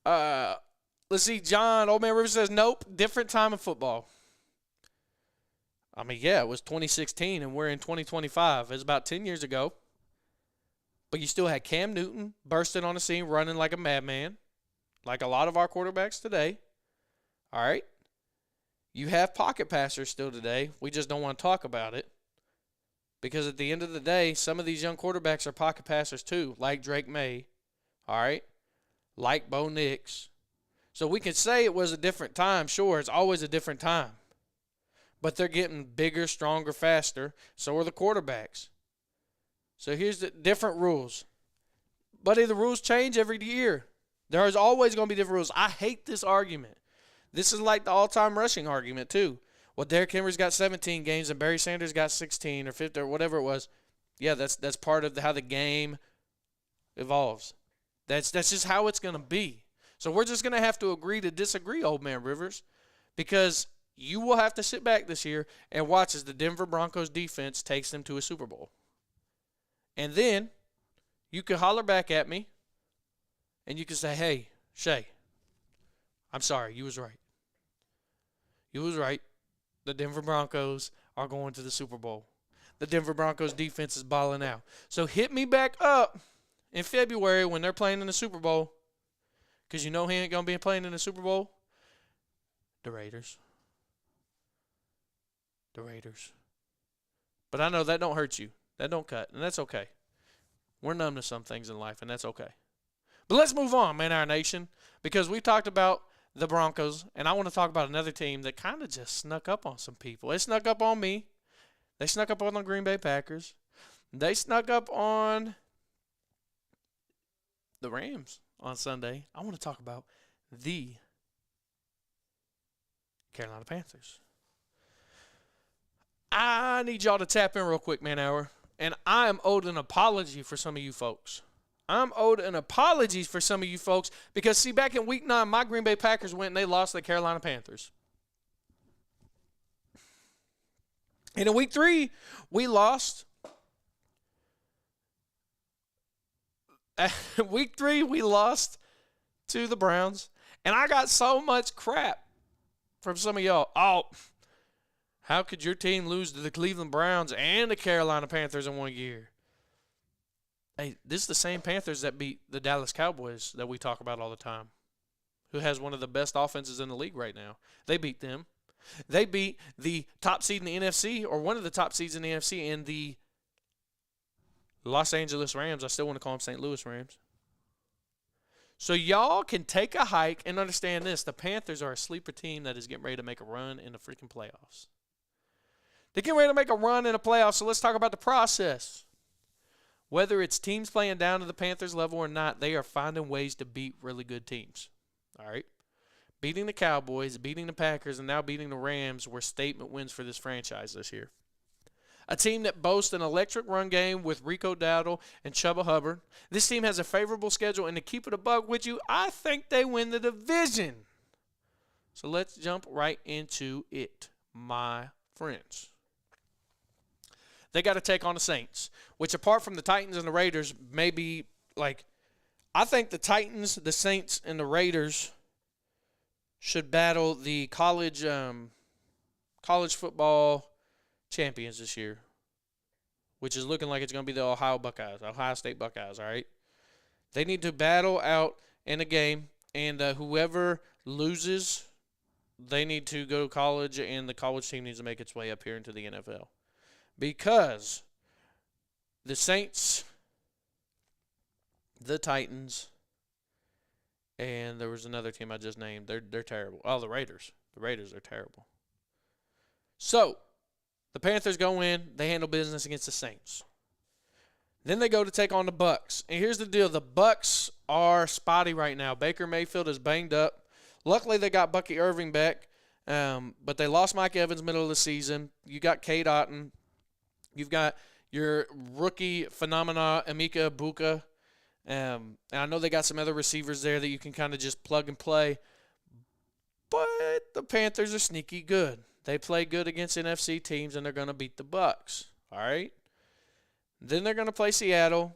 A: Let's see, John, Old Man River says, nope, different time in football. I mean, yeah, it was 2016, and we're in 2025. It was about 10 years ago. But you still had Cam Newton bursting on the scene, running like a madman, like a lot of our quarterbacks today. All right? You have pocket passers still today. We just don't want to talk about it. Because at the end of the day, some of these young quarterbacks are pocket passers too, like Drake May, all right, like Bo Nix. So we can say it was a different time. Sure, it's always a different time. But they're getting bigger, stronger, faster. So are the quarterbacks. So here's the different rules. Buddy, the rules change every year. There is always going to be different rules. I hate this argument. This is like the all-time rushing argument too. Well, Derrick Henry's got 17 games and Barry Sanders got 16 or 50 or whatever it was. Yeah, that's part of how the game evolves. That's just how it's going to be. So we're just going to have to agree to disagree, old man Rivers, because you will have to sit back this year and watch as the Denver Broncos defense takes them to a Super Bowl. And then you can holler back at me and you can say, hey, Shay, I'm sorry, you was right. You was right. The Denver Broncos are going to the Super Bowl. The Denver Broncos defense is balling out. So hit me back up in February when they're playing in the Super Bowl, because you know he ain't going to be playing in the Super Bowl. The Raiders. The Raiders. But I know that don't hurt you. That don't cut, and that's okay. We're numb to some things in life, and that's okay. But let's move on, Man Our Nation, because we talked about the Broncos, and I want to talk about another team that kind of just snuck up on some people. They snuck up on me. They snuck up on the Green Bay Packers. They snuck up on the Rams on Sunday. I want to talk about the Carolina Panthers. I need y'all to tap in real quick, Man Hour, and I am owed an apology for some of you folks. I'm owed an apology for some of you folks because, see, back in Week 9, my Green Bay Packers went and they lost to the Carolina Panthers. And in Week 3, we lost. Week 3, we lost to the Browns. And I got so much crap from some of y'all. Oh, how could your team lose to the Cleveland Browns and the Carolina Panthers in one year? Hey, this is the same Panthers that beat the Dallas Cowboys that we talk about all the time, who has one of the best offenses in the league right now. They beat them. They beat the top seed in the NFC, or one of the top seeds in the NFC, in the Los Angeles Rams. I still want to call them St. Louis Rams. So y'all can take a hike and understand this. The Panthers are a sleeper team that is getting ready to make a run in the freaking playoffs. They're getting ready to make a run in the playoffs, so let's talk about the process. Whether it's teams playing down to the Panthers level or not, they are finding ways to beat really good teams. All right? Beating the Cowboys, beating the Packers, and now beating the Rams were statement wins for this franchise this year. A team that boasts an electric run game with Rico Dowdle and Chuba Hubbard. This team has a favorable schedule, and to keep it a buck with you, I think they win the division. So let's jump right into it, my friends. They got to take on the Saints, which apart from the Titans and the Raiders, may be like, I think the Titans, the Saints, and the Raiders should battle the college football champions this year, which is looking like it's going to be the Ohio State Buckeyes, all right? They need to battle out in a game, and whoever loses, they need to go to college, and the college team needs to make its way up here into the NFL. Because the Saints, the Titans, and there was another team I just named. They're terrible. Oh, the Raiders. The Raiders are terrible. So, the Panthers go in. They handle business against the Saints. Then they go to take on the Bucs. And here's the deal. The Bucs are spotty right now. Baker Mayfield is banged up. Luckily, they got Bucky Irving back. But they lost Mike Evans middle of the season. You got Cade Otton. You've got your rookie phenomena, Emeka Egbuka. And I know they got some other receivers there that you can kind of just plug and play. But the Panthers are sneaky good. They play good against NFC teams, and they're going to beat the Bucs. All right? Then they're going to play Seattle.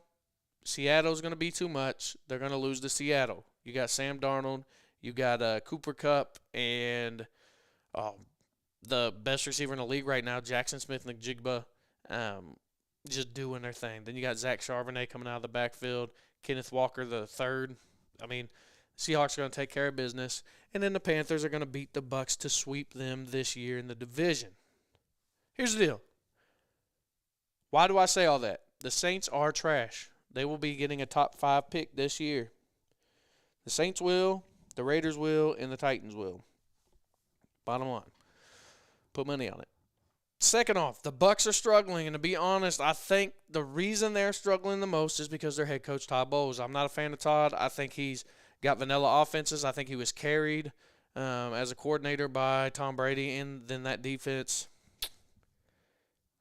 A: Seattle's going to be too much. They're going to lose to Seattle. You got Sam Darnold. You got Cooper Kupp and the best receiver in the league right now, Jackson Smith-Njigba. Just doing their thing. Then you got Zach Charbonnet coming out of the backfield, Kenneth Walker the third. I mean, Seahawks are going to take care of business, and then the Panthers are going to beat the Bucs to sweep them this year in the division. Here's the deal. Why do I say all that? The Saints are trash. They will be getting a top 5 pick this year. The Saints will, the Raiders will, and the Titans will. Bottom line. Put money on it. Second off, the Bucs are struggling, and to be honest, I think the reason they're struggling the most is because their head coach, Todd Bowles. I'm not a fan of Todd. I think he's got vanilla offenses. I think he was carried as a coordinator by Tom Brady, and then that defense,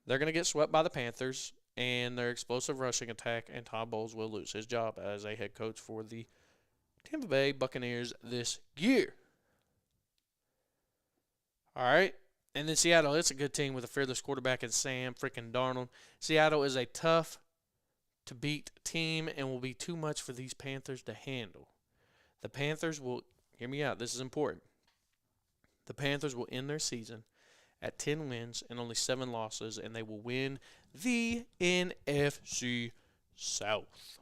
A: they're going to get swept by the Panthers and their explosive rushing attack, and Todd Bowles will lose his job as a head coach for the Tampa Bay Buccaneers this year. All right. And then Seattle, it's a good team with a fearless quarterback in Sam freaking Darnold. Seattle is a tough-to-beat team and will be too much for these Panthers to handle. The Panthers will, hear me out, this is important. The Panthers will end their season at 10 wins and only 7 losses, and they will win the NFC South.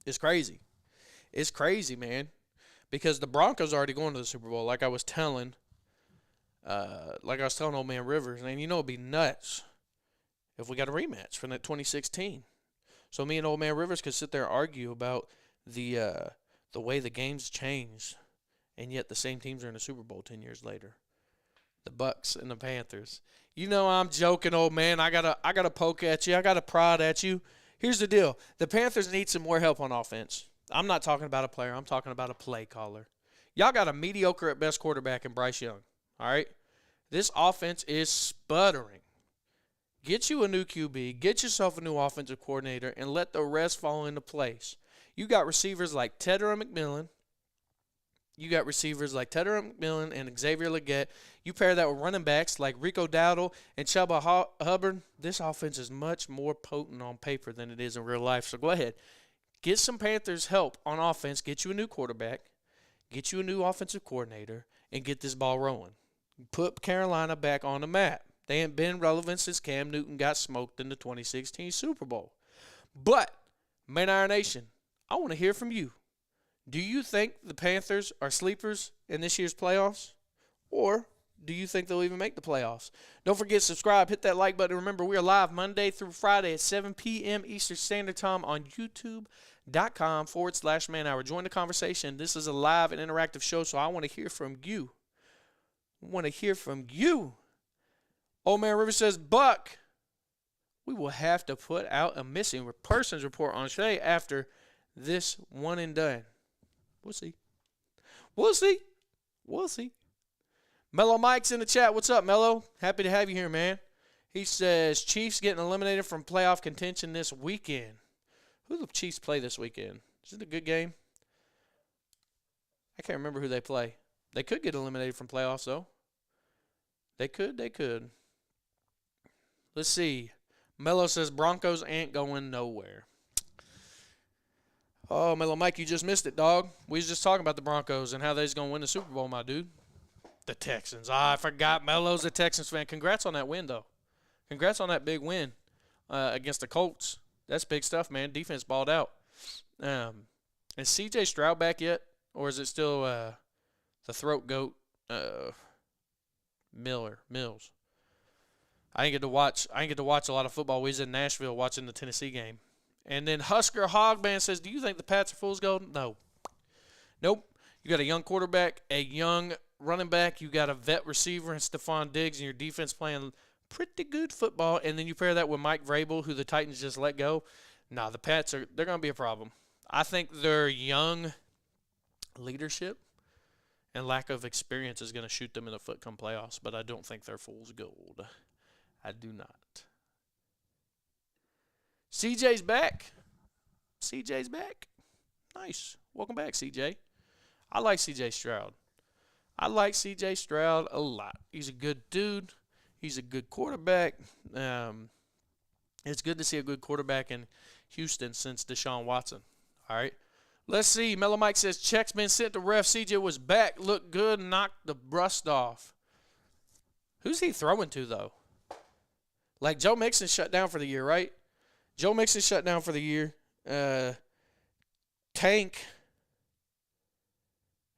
A: It's crazy. It's crazy, man. Because the Broncos are already going to the Super Bowl, like I was telling old man Rivers. And you know it'd be nuts if we got a rematch from that 2016. So me and old man Rivers could sit there and argue about the way the game's changed, and yet the same teams are in the Super Bowl 10 years later. The Bucs and the Panthers. You know I'm joking, old man. I gotta poke at you. I gotta prod at you. Here's the deal. The Panthers need some more help on offense. I'm not talking about a player. I'm talking about a play caller. Y'all got a mediocre at best quarterback in Bryce Young. All right? This offense is sputtering. Get you a new QB. Get yourself a new offensive coordinator and let the rest fall into place. You got receivers like Tedder McMillan. And Xavier Legette. You pair that with running backs like Rico Dowdle and Chuba Hubbard. This offense is much more potent on paper than it is in real life. So go ahead. Get some Panthers help on offense. Get you a new quarterback. Get you a new offensive coordinator. And get this ball rolling. Put Carolina back on the map. They ain't been relevant since Cam Newton got smoked in the 2016 Super Bowl. But, Man Iron Nation, I want to hear from you. Do you think the Panthers are sleepers in this year's playoffs? Or do you think they'll even make the playoffs? Don't forget to subscribe. Hit that like button. Remember, we are live Monday through Friday at 7 p.m. Eastern Standard Time on YouTube.com/Man Hour. Join the conversation. This is a live and interactive show, so I want to hear from you. Old Man River says, Buck, we will have to put out a missing persons report on Shay after this one and done. We'll see. Mellow Mike's in the chat. What's up, Mellow? Happy to have you here, man. He says, Chiefs getting eliminated from playoff contention this weekend. Who do the Chiefs play this weekend? Is it a good game? I can't remember who they play. They could get eliminated from playoffs, though. They could. Let's see. Mello says Broncos ain't going nowhere. Oh, Mellow Mike, you just missed it, dog. We was just talking about the Broncos and how they's going to win the Super Bowl, my dude. The Texans. I forgot Mello's a Texans fan. Congrats on that win, though. Congrats on that big win against the Colts. That's big stuff, man. Defense balled out. Is C.J. Stroud back yet? Or is it still the throat goat Mills? I didn't get to watch a lot of football. We was in Nashville watching the Tennessee game. And then Husker Hogman says, do you think the Pats are fool's gold? No. Nope. You got a young quarterback, a young running back. You got a vet receiver in Stephon Diggs, and your defense playing pretty good football. And then you pair that with Mike Vrabel, who the Titans just let go. Nah, the Pats, they're going to be a problem. I think their young leadership and lack of experience is going to shoot them in the foot come playoffs, but I don't think they're fool's gold. I do not. CJ's back. Nice. Welcome back, CJ. I like CJ Stroud. I like CJ Stroud a lot. He's a good dude. He's a good quarterback. It's good to see a good quarterback in Houston since Deshaun Watson. All right. Let's see. Mellow Mike says, check's been sent to ref. CJ was back. Looked good. Knocked the rust off. Who's he throwing to, though? Like, Joe Mixon shut down for the year, right? Joe Mixon shut down for the year. Tank,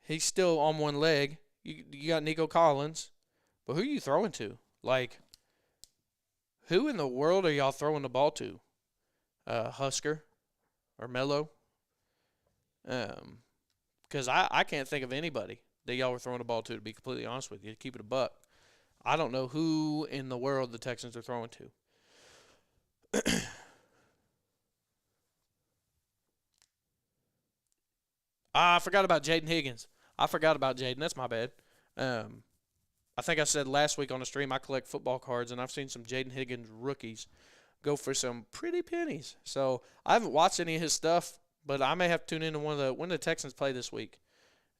A: He's still on one leg. You got Nico Collins, but who are you throwing to? Like, who in the world are y'all throwing the ball to? Husker or Mello? Because I can't think of anybody that y'all were throwing the ball to be completely honest with you. To keep it a buck. I don't know who in the world the Texans are throwing to. I forgot about Jaden Higgins. That's my bad. I think I said last week on the stream I collect football cards, and I've seen some Jaden Higgins rookies go for some pretty pennies. So I haven't watched any of his stuff, but I may have to tune into when the Texans play this week.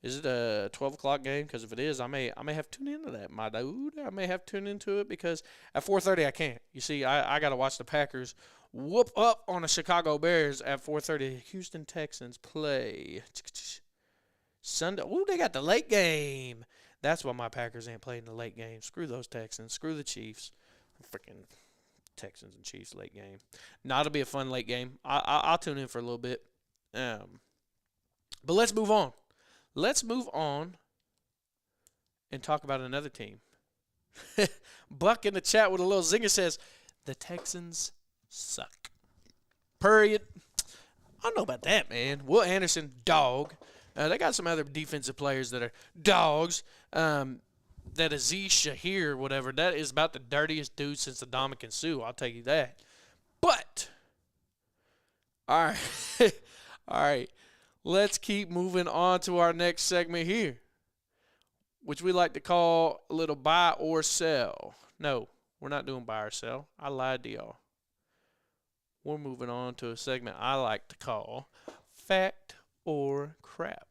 A: Is it a 12 o'clock game? Because if it is, I may have to tune into that, my dude. I may have to tune into it because at 4:30 I can't. You see, I got to watch the Packers whoop up on the Chicago Bears at 4:30. Houston Texans play Sunday. Ooh, they got the late game. That's why my Packers ain't playing the late game. Screw those Texans. Screw the Chiefs. Freaking Texans and Chiefs late game. Now it'll be a fun late game. I'll tune in for a little bit. But let's move on. Let's move on and talk about another team. Buck in the chat with a little zinger says, the Texans suck. Period. I don't know about that, man. Will Anderson, dog. They got some other defensive players that are dogs. That Aziz Shahir, whatever, that is about the dirtiest dude since Ndamukong Suh. I'll tell you that. But, all right. All right. Let's keep moving on to our next segment here, which we like to call a little buy or sell. No, we're not doing buy or sell. I lied to y'all. We're moving on to a segment I like to call fact or crap.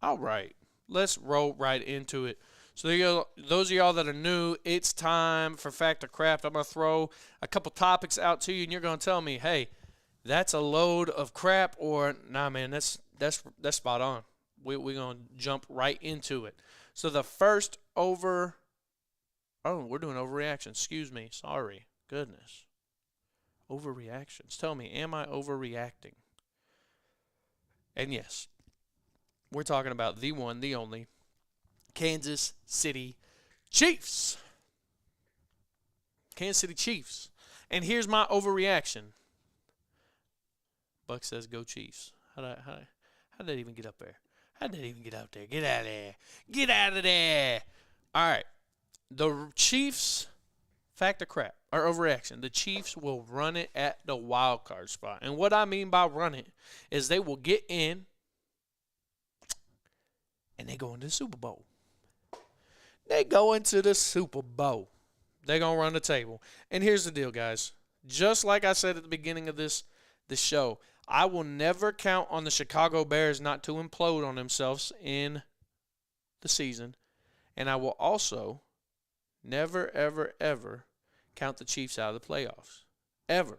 A: All right, let's roll right into it. So there you go. Those of y'all that are new, it's time for Fact or Crap. I'm going to throw a couple topics out to you, and you're going to tell me, hey, that's a load of crap, or, nah, man, that's spot on. We're going to jump right into it. So the first we're doing overreaction. Excuse me. Sorry. Goodness. Overreactions. Tell me, am I overreacting? And yes. We're talking about the one, the only, Kansas City Chiefs. Kansas City Chiefs. And here's my overreaction. Buck says, go Chiefs. How'd that even get up there? How'd that even get out there? Get out of there. Get out of there. All right. The Chiefs, fact or crap, or overreaction, the Chiefs will run it at the wild card spot. And what I mean by run it is they will get in, and they go into the Super Bowl. They go into the Super Bowl. They're going to run the table. And here's the deal, guys. Just like I said at the beginning of this show, I will never count on the Chicago Bears not to implode on themselves in the season. And I will also never, ever, ever count the Chiefs out of the playoffs. Ever.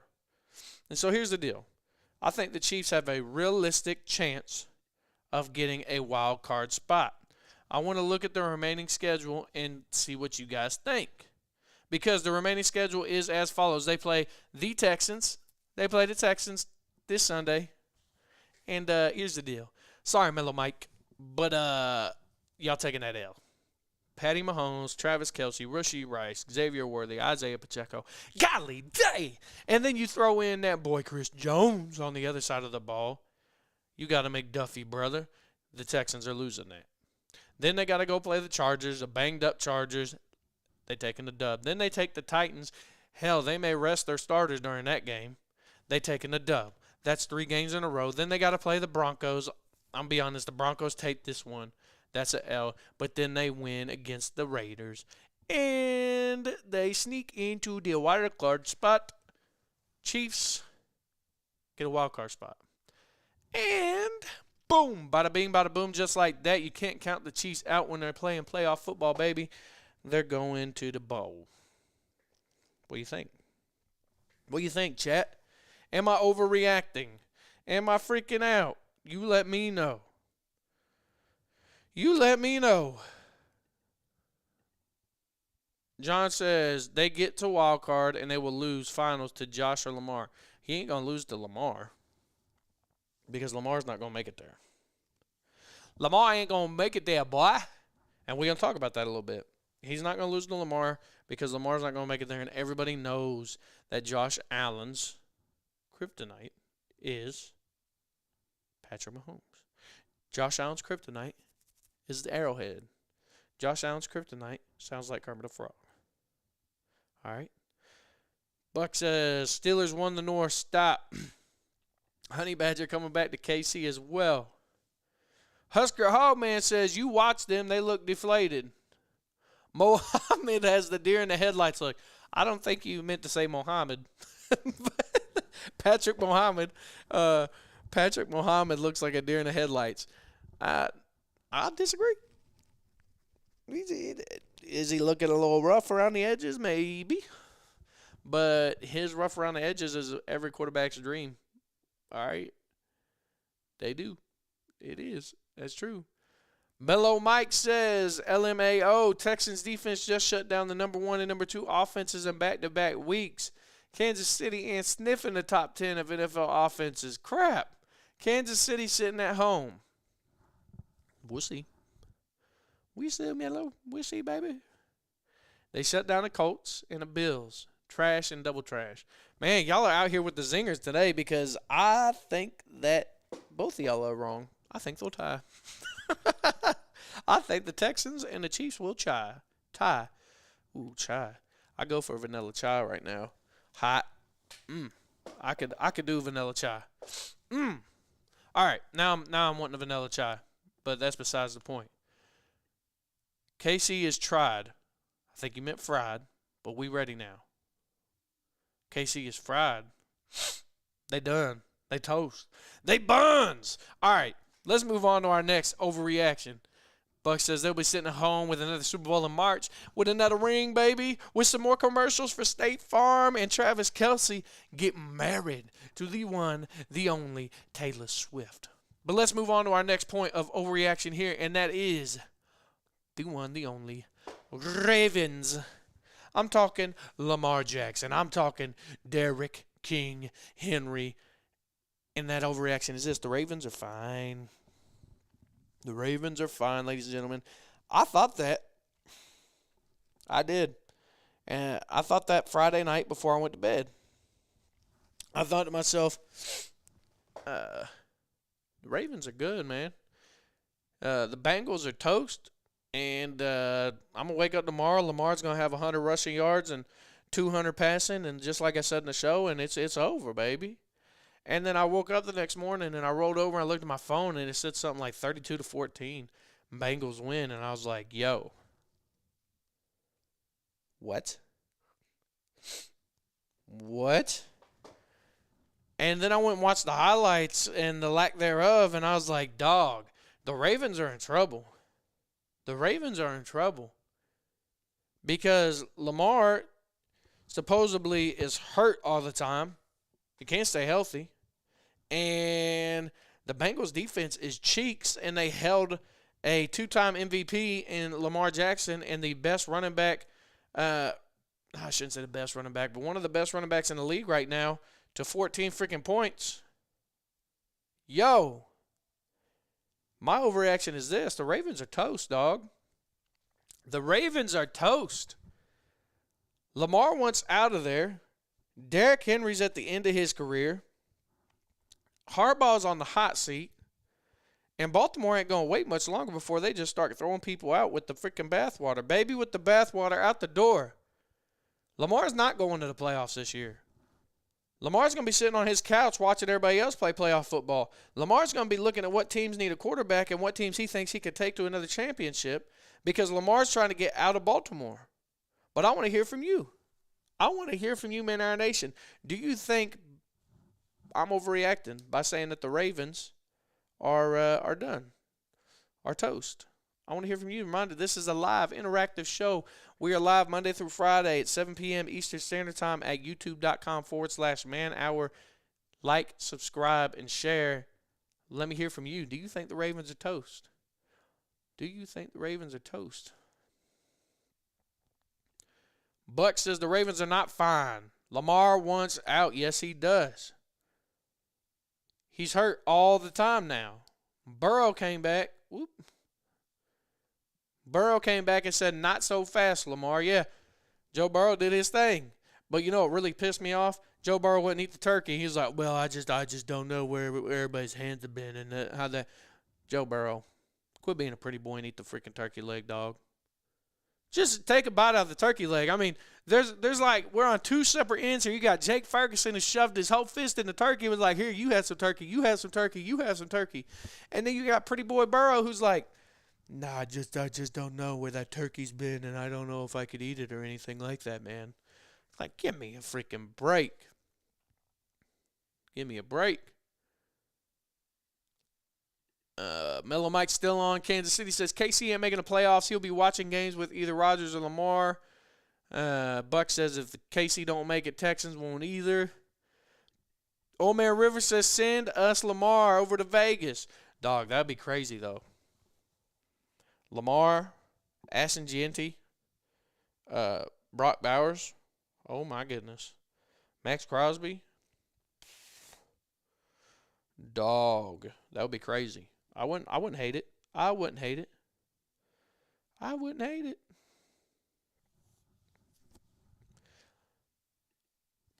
A: And so here's the deal. I think the Chiefs have a realistic chance of getting a wild card spot. I want to look at the remaining schedule and see what you guys think. Because the remaining schedule is as follows. They play the Texans. They play the Texans this Sunday. And here's the deal. Sorry, Mellow Mike, but y'all taking that L. Patty Mahomes, Travis Kelce, Rashee Rice, Xavier Worthy, Isaiah Pacheco. Golly day! And then you throw in that boy Chris Jones on the other side of the ball. You got to make Duffy, brother. The Texans are losing that. Then they got to go play the Chargers, the banged-up Chargers. They taking the dub. Then they take the Titans. Hell, they may rest their starters during that game. They taking the dub. That's 3 games in a row. Then they got to play the Broncos. I'm be honest, the Broncos take this one. That's an L. But then they win against the Raiders. And they sneak into the wild card spot. Chiefs get a wild card spot. And Boom, bada bing, bada boom, just like that. You can't count the Chiefs out when they're playing playoff football, baby. They're going to the bowl. What do you think? What do you think, chat? Am I overreacting? Am I freaking out? You let me know. You let me know. John says they get to wild card and they will lose finals to Josh or Lamar. He ain't going to lose to Lamar because Lamar's not going to make it there. Lamar ain't going to make it there, boy. And we're going to talk about that a little bit. He's not going to lose to Lamar because Lamar's not going to make it there. And everybody knows that Josh Allen's kryptonite is Patrick Mahomes. Josh Allen's kryptonite is the arrowhead. Josh Allen's kryptonite sounds like Kermit the Frog. All right. Buck says Steelers won the North. Stop. Honey Badger coming back to KC as well. Husker Hogman says you watch them. They look deflated. Mohammed has the deer in the headlights look. I don't think you meant to say Mohammed. Patrick Mohammed looks like a deer in the headlights. I disagree. Is he looking a little rough around the edges? Maybe. But his rough around the edges is every quarterback's dream. All right? They do. It is. That's true. Mellow Mike says, LMAO, Texans defense just shut down the number 1 and number 2 offenses in back-to-back weeks. Kansas City ain't sniffing the top 10 of NFL offenses. Crap. Kansas City sitting at home. We'll see. We see, Mellow. We'll see, baby. They shut down the Colts and the Bills. Trash and double trash. Man, y'all are out here with the zingers today because I think that both of y'all are wrong. I think they'll tie. I think the Texans and the Chiefs will tie. Ooh, chai. I go for vanilla chai right now. Hot. I could do vanilla chai. All right, now I'm wanting a vanilla chai, but that's besides the point. KC is tried. I think you meant fried, but we ready now. KC is fried. They done. They toast. They buns. All right, let's move on to our next overreaction. Buck says they'll be sitting at home with another Super Bowl in March with another ring, baby, with some more commercials for State Farm and Travis Kelce getting married to the one, the only Taylor Swift. But let's move on to our next point of overreaction here, and that is the one, the only Ravens. I'm talking Lamar Jackson. I'm talking Derrick King Henry. And that overreaction is this. The Ravens are fine. The Ravens are fine, ladies and gentlemen. I thought that. I did. And I thought that Friday night before I went to bed. I thought to myself, the Ravens are good, man. The Bengals are toast. And I'm going to wake up tomorrow. Lamar's going to have 100 rushing yards and 200 passing. And just like I said in the show, and it's over, baby. And then I woke up the next morning and I rolled over and I looked at my phone and it said something like 32-14. Bengals win. And I was like, yo. What? What? And then I went and watched the highlights and the lack thereof. And I was like, dog, the Ravens are in trouble. The Ravens are in trouble. Because Lamar supposedly is hurt all the time. He can't stay healthy. And the Bengals defense is cheeks, and they held a 2-time MVP in Lamar Jackson and the best running back, I shouldn't say the best running back, but one of the best running backs in the league right now to 14 freaking points. Yo, my overreaction is this. The Ravens are toast, dog. The Ravens are toast. Lamar wants out of there. Derrick Henry's at the end of his career. Harbaugh's on the hot seat. And Baltimore ain't going to wait much longer before they just start throwing people out with the freaking bathwater. Baby, with the bathwater out the door. Lamar's not going to the playoffs this year. Lamar's going to be sitting on his couch watching everybody else play playoff football. Lamar's going to be looking at what teams need a quarterback and what teams he thinks he could take to another championship because Lamar's trying to get out of Baltimore. But I want to hear from you. I want to hear from you, Man Our Nation. Do you think I'm overreacting by saying that the Ravens are done, are toast. I want to hear from you. Reminder, this is a live interactive show. We are live Monday through Friday at 7 p.m. Eastern Standard Time at youtube.com/manhour. Like, subscribe, and share. Let me hear from you. Do you think the Ravens are toast? Do you think the Ravens are toast? Buck says the Ravens are not fine. Lamar wants out. Yes, he does. He's hurt all the time now. Burrow came back. Burrow came back and said, not so fast, Lamar. Yeah, Joe Burrow did his thing. But you know what really pissed me off? Joe Burrow wouldn't eat the turkey. He was like, well, I just don't know where everybody's hands have been and how that. Joe Burrow, quit being a pretty boy and eat the freaking turkey leg, dog. Just take a bite out of the turkey leg. I mean, there's like, we're on two separate ends here. You got Jake Ferguson who shoved his whole fist in the turkey. It was like, here, you have some turkey. You have some turkey. You have some turkey. And then you got pretty boy Burrow who's like, nah, I just don't know where that turkey's been, and I don't know if I could eat it or anything like that, man. Like, give me a freaking break. Give me a break. Mellow Mike's still on. Kansas City says KC ain't making the playoffs. He'll be watching games with either Rodgers or Lamar. Buck says if the KC don't make it, Texans won't either. Old Man River says send us Lamar over to Vegas. Dog, that'd be crazy, though. Lamar, Ashton Gianti, Brock Bowers. Oh, my goodness. Max Crosby. Dog. That would be crazy. I wouldn't hate it. I wouldn't hate it. I wouldn't hate it.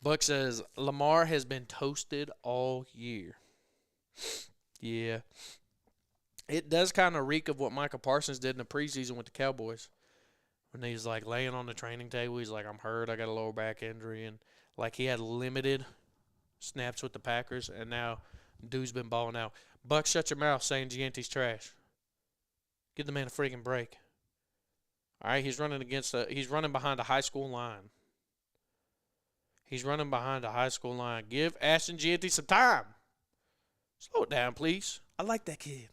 A: Buck says Lamar has been toasted all year. Yeah. It does kind of reek of what Micah Parsons did in the preseason with the Cowboys. When he's like laying on the training table, he's like, I'm hurt, I got a lower back injury. And like he had limited snaps with the Packers, and now dude's been balling out. Buck, shut your mouth saying Gianti's trash. Give the man a freaking break. All right, he's running behind a high school line. He's running behind a high school line. Give Ashton Gianti some time. Slow it down, please. I like that kid.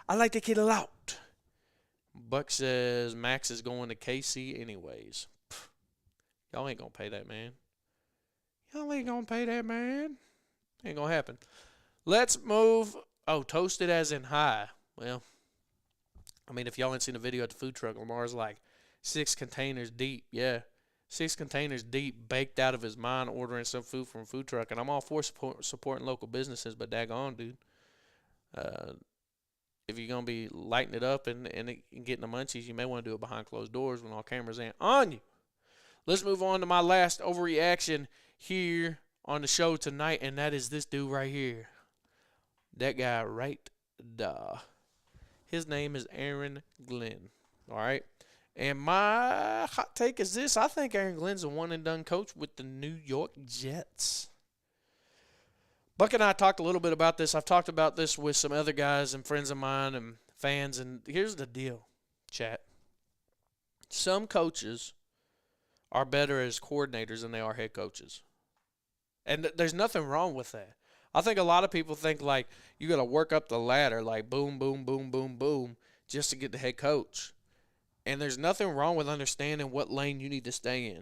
A: I like that kid a lot. Buck says Max is going to KC anyways. Pff, y'all ain't going to pay that man. Y'all ain't going to pay that man. Ain't going to happen. Let's move. Oh, toasted as in high. Well, I mean, if y'all ain't seen the video at the food truck, Lamar's like 6 containers deep. Yeah, 6 containers deep, baked out of his mind, ordering some food from a food truck. And I'm all for supporting local businesses, but daggone, dude. If you're going to be lighting it up and getting the munchies, you may want to do it behind closed doors when all cameras ain't on you. Let's move on to my last overreaction here on the show tonight, and that is this dude right here. That guy right there. His name is Aaron Glenn. All right? And my hot take is this. I think Aaron Glenn's a one-and-done coach with the New York Jets. Buck and I talked a little bit about this. I've talked about this with some other guys and friends of mine and fans. And here's the deal, chat. Some coaches are better as coordinators than they are head coaches. And there's nothing wrong with that. I think a lot of people think, like, you got to work up the ladder, like, boom, boom, boom, boom, boom, just to get the head coach. And there's nothing wrong with understanding what lane you need to stay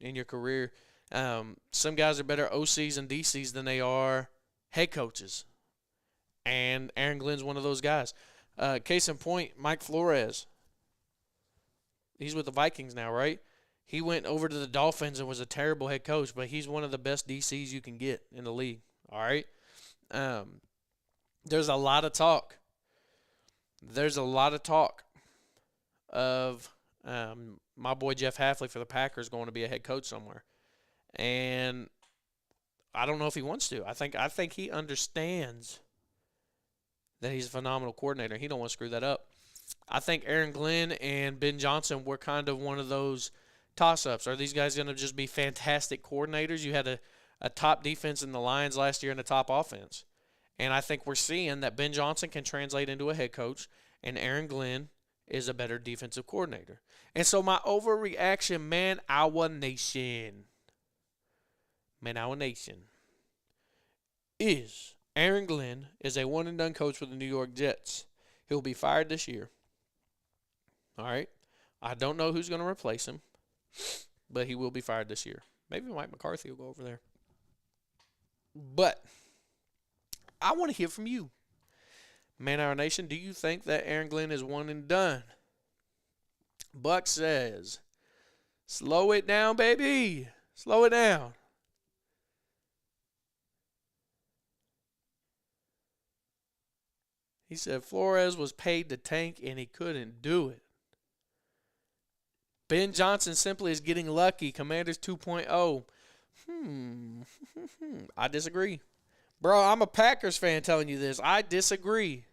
A: in your career. Some guys are better OCs and DCs than they are head coaches. And Aaron Glenn's one of those guys. Case in point, Mike Flores. He's with the Vikings now, right? He went over to the Dolphins and was a terrible head coach, but he's one of the best DCs you can get in the league. All right? There's a lot of talk. There's a lot of talk of my boy Jeff Hafley for the Packers going to be a head coach somewhere. And I don't know if he wants to. I think he understands that he's a phenomenal coordinator. He don't want to screw that up. I think Aaron Glenn and Ben Johnson were kind of one of those toss-ups. Are these guys going to just be fantastic coordinators? You had a top defense in the Lions last year and a top offense. And I think we're seeing that Ben Johnson can translate into a head coach, and Aaron Glenn is a better defensive coordinator. And so my overreaction, man, our nation, is Aaron Glenn is a one-and-done coach for the New York Jets. He'll be fired this year. All right? I don't know who's going to replace him, but he will be fired this year. Maybe Mike McCarthy will go over there. But I want to hear from you. Man Hour Nation, do you think that Aaron Glenn is one and done? Buck says, slow it down, baby. Slow it down. He said Flores was paid to tank and he couldn't do it. Ben Johnson simply is getting lucky. Commanders 2.0. I disagree. Bro, I'm a Packers fan telling you this. I disagree.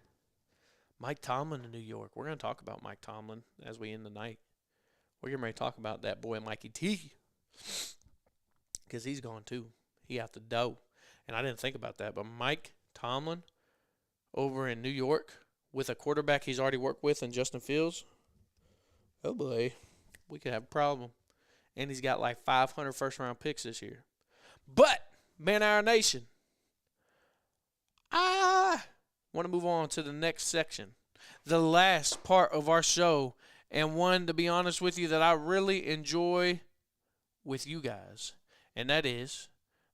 A: Mike Tomlin in New York. We're going to talk about Mike Tomlin as we end the night. We're getting ready to talk about that boy Mikey T. Because he's gone too. He out the dough. And I didn't think about that. But Mike Tomlin over in New York with a quarterback he's already worked with in Justin Fields. Oh boy. We could have a problem. And he's got like 500 first-round picks this year. But, Man Hour Nation, I want to move on to the next section. The last part of our show, and one, to be honest with you, that I really enjoy with you guys. And that is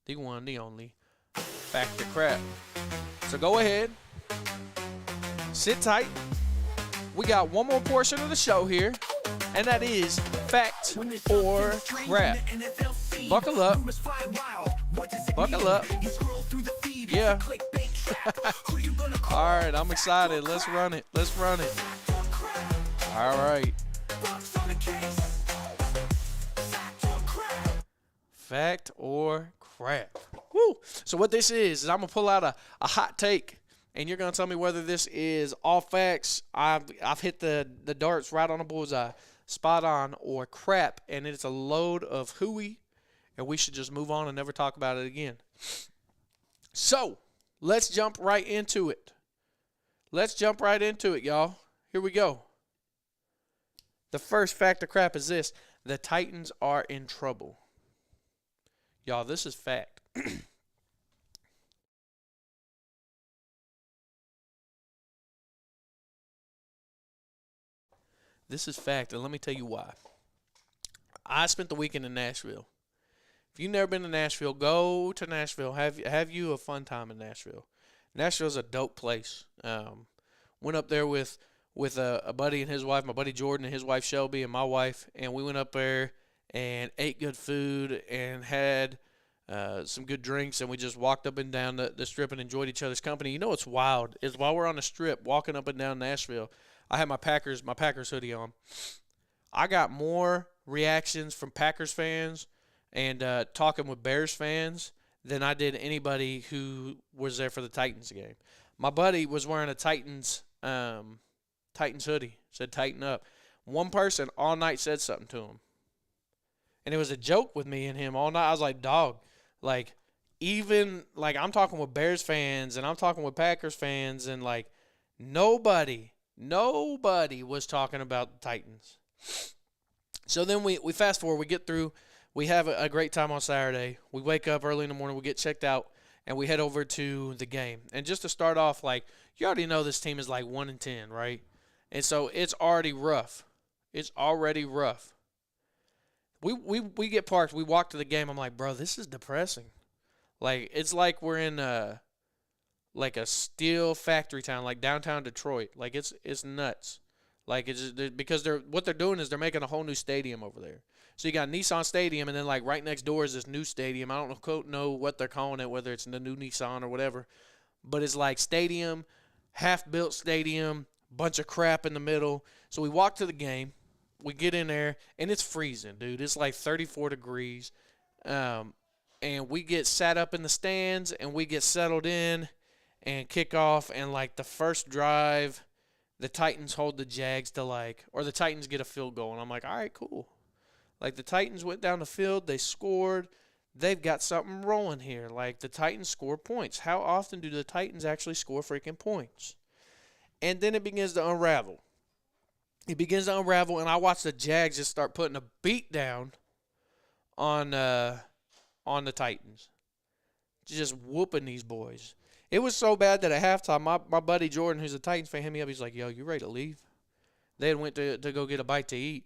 A: the one, the only, Fact or Crap. So go ahead. Sit tight. We got one more portion of the show here. And that is Fact or Crap. Buckle up. Buckle up. Yeah. All right, I'm excited. Let's run it. Let's run it. All right. Fact or Crap. Woo. So what this is I'm going to pull out a hot take, and you're going to tell me whether this is all facts, I've hit the darts right on the bullseye, spot on, or crap, and it's a load of hooey, and we should just move on and never talk about it again. So, let's jump right into it. Let's jump right into it, y'all. Here we go. The first fact or crap is this. The Titans are in trouble. Y'all, this is fact. This is fact, and let me tell you why. I spent the weekend in Nashville. If you've never been to Nashville, go to Nashville. Have you a fun time in Nashville. Nashville's a dope place. Went up there with a buddy and his wife, my buddy Jordan and his wife Shelby and my wife, and we went up there and ate good food and had some good drinks, and we just walked up and down the strip and enjoyed each other's company. You know what's wild is while we're on the strip walking up and down Nashville, I had my Packers hoodie on. I got more reactions from Packers fans and talking with Bears fans than I did anybody who was there for the Titans game. My buddy was wearing a Titans hoodie, said tighten up. One person all night said something to him. And it was a joke with me and him all night. I was like, dog, like, even, like, I'm talking with Bears fans and I'm talking with Packers fans, and, like, nobody was talking about the Titans. So then we fast forward, we get through, we have a great time on Saturday. We wake up early in the morning, we get checked out, and we head over to the game. And just to start off, like, you already know this team is like 1-10, right? And so it's already rough. It's already rough. We get parked, we walk to the game. I'm like, bro, this is depressing. Like, it's like we're in like a steel factory town, like downtown Detroit. Like, it's nuts. Like, it's just, because what they're doing is they're making a whole new stadium over there. So you got Nissan Stadium, and then, like, right next door is this new stadium. I don't know what they're calling it, whether it's the new Nissan or whatever. But it's like stadium, half-built stadium, bunch of crap in the middle. So we walk to the game. We get in there, and it's freezing, dude. It's like 34 degrees. And we get sat up in the stands, and we get settled in and kick off. And, like, the first drive, the Titans hold the Jags to, like, or the Titans get a field goal. And I'm like, all right, cool. Like, the Titans went down the field. They scored. They've got something rolling here. Like, the Titans score points. How often do the Titans actually score freaking points? And then it begins to unravel. It begins to unravel, and I watch the Jags just start putting a beat down on the Titans. Just whooping these boys. It was so bad that at halftime, my buddy Jordan, who's a Titans fan, hit me up. He's like, yo, you ready to leave? They had went to go get a bite to eat.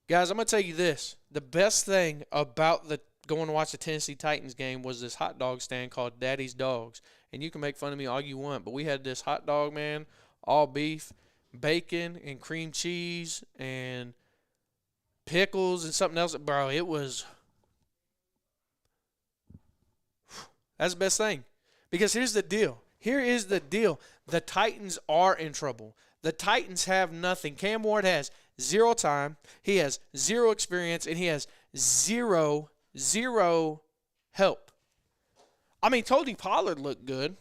A: Guys, I'm going to tell you this. The best thing about the going to watch the Tennessee Titans game was this hot dog stand called Daddy's Dogs. And you can make fun of me all you want, but we had this hot dog, man, all beef, bacon, and cream cheese, and pickles, and something else. Bro, it was – that's the best thing. Because here's the deal. Here is the deal. The Titans are in trouble. The Titans have nothing. Cam Ward has 0 time. He has 0 experience, and he has zero help. I mean, Tony Pollard looked good.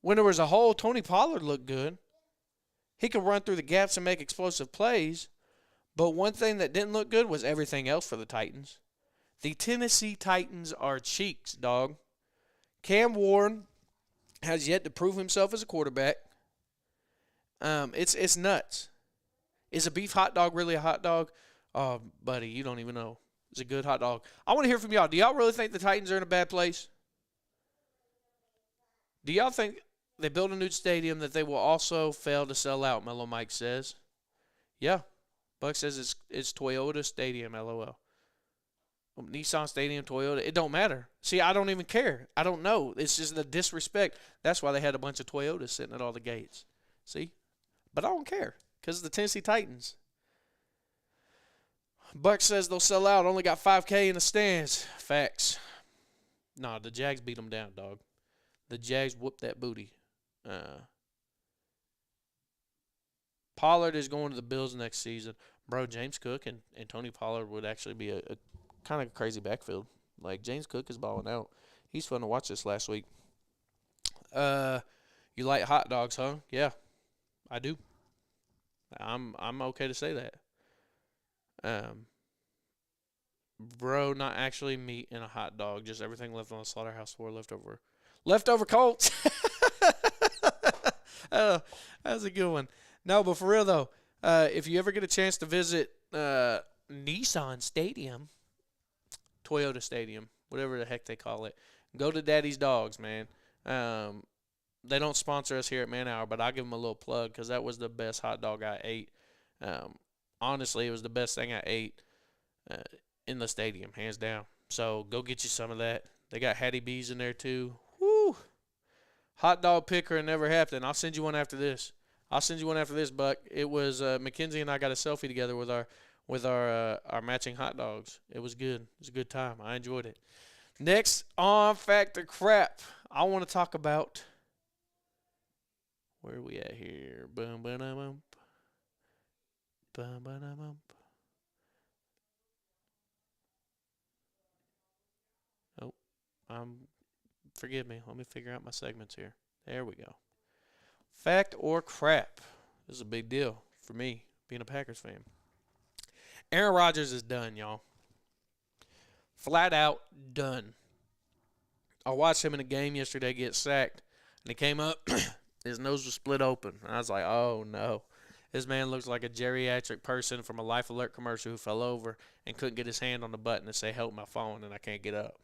A: When there was a hole, Tony Pollard looked good. He could run through the gaps and make explosive plays. But one thing that didn't look good was everything else for the Titans. The Tennessee Titans are cheeks, dog. Cam Ward has yet to prove himself as a quarterback. It's nuts. Is a beef hot dog really a hot dog? Oh, buddy, you don't even know. It's a good hot dog. I want to hear from y'all. Do y'all really think the Titans are in a bad place? Do y'all think they build a new stadium that they will also fail to sell out, Mellow Mike says? Yeah. Buck says it's Toyota Stadium, LOL. Nissan Stadium, Toyota, it don't matter. See, I don't even care. I don't know. It's just the disrespect. That's why they had a bunch of Toyotas sitting at all the gates. See? But I don't care because the Tennessee Titans. Buck says they'll sell out. Only got 5K in the stands. Facts. Nah, the Jags beat them down, dog. The Jags whooped that booty. Pollard is going to the Bills next season. Bro, James Cook and Tony Pollard would actually be a kind of crazy backfield. Like, James Cook is balling out. He's fun to watch this last week. You like hot dogs, huh? Yeah, I do. I'm okay to say that. Bro, not actually meat in a hot dog, just everything left on the slaughterhouse floor, leftover Colts. Oh, that was a good one. No, but for real though, if you ever get a chance to visit Nissan Stadium, Toyota Stadium, whatever the heck they call it, go to Daddy's Dogs, man. They don't sponsor us here at Man Hour, but I'll give them a little plug because that was the best hot dog I ate. Honestly, it was the best thing I ate in the stadium, hands down. So go get you some of that. They got Hattie B's in there too. Woo! Hot dog picker never happened. I'll send you one after this. Buck. It was Mackenzie and I got a selfie together with our matching hot dogs. It was good. It was a good time. I enjoyed it. Next on Factor Crap, I want to talk about where are we at here? Boom, boom, boom, boom, boom, boom. Oh, forgive me. Let me figure out my segments here. There we go. Fact or crap. This is a big deal for me, being a Packers fan. Aaron Rodgers is done, y'all. Flat out done. I watched him in a game yesterday get sacked, and he came up, his nose was split open. And I was like, oh, no. This man looks like a geriatric person from a Life Alert commercial who fell over and couldn't get his hand on the button to say, help my phone, and I can't get up.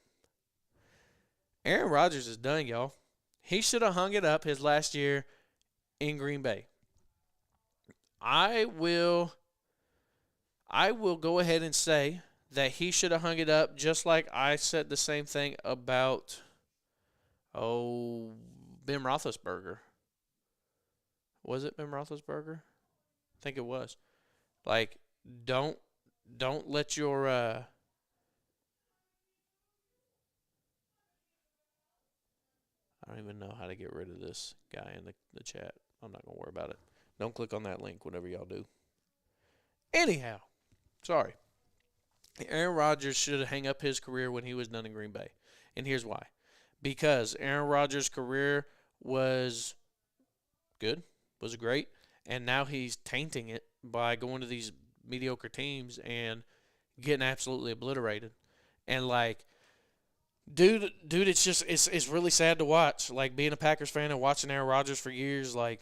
A: Aaron Rodgers is done, y'all. He should have hung it up his last year in Green Bay. I will go ahead and say that he should have hung it up just like I said the same thing about, Ben Roethlisberger. Was it Ben Roethlisberger? I think it was. Like, don't let your I don't even know how to get rid of this guy in the chat. I'm not going to worry about it. Don't click on that link whenever y'all do. Anyhow, sorry. Aaron Rodgers should hang up his career when he was done in Green Bay. And here's why. Because Aaron Rodgers' career was good, was great, and now he's tainting it by going to these mediocre teams and getting absolutely obliterated. And, like, Dude, it's just it's really sad to watch. Like, being a Packers fan and watching Aaron Rodgers for years, like,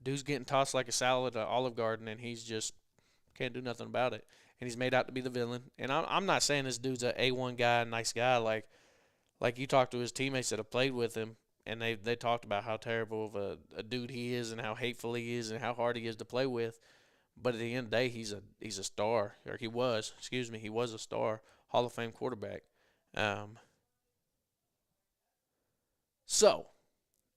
A: dude's getting tossed like a salad at Olive Garden, and he's just can't do nothing about it. And he's made out to be the villain. And I'm not saying this dude's a A1 guy, nice guy. Like you talk to his teammates that have played with him, and they talked about how terrible of a dude he is and how hateful he is and how hard he is to play with. But at the end of the day, he's a star, or he was. Excuse me, he was a star, Hall of Fame quarterback. So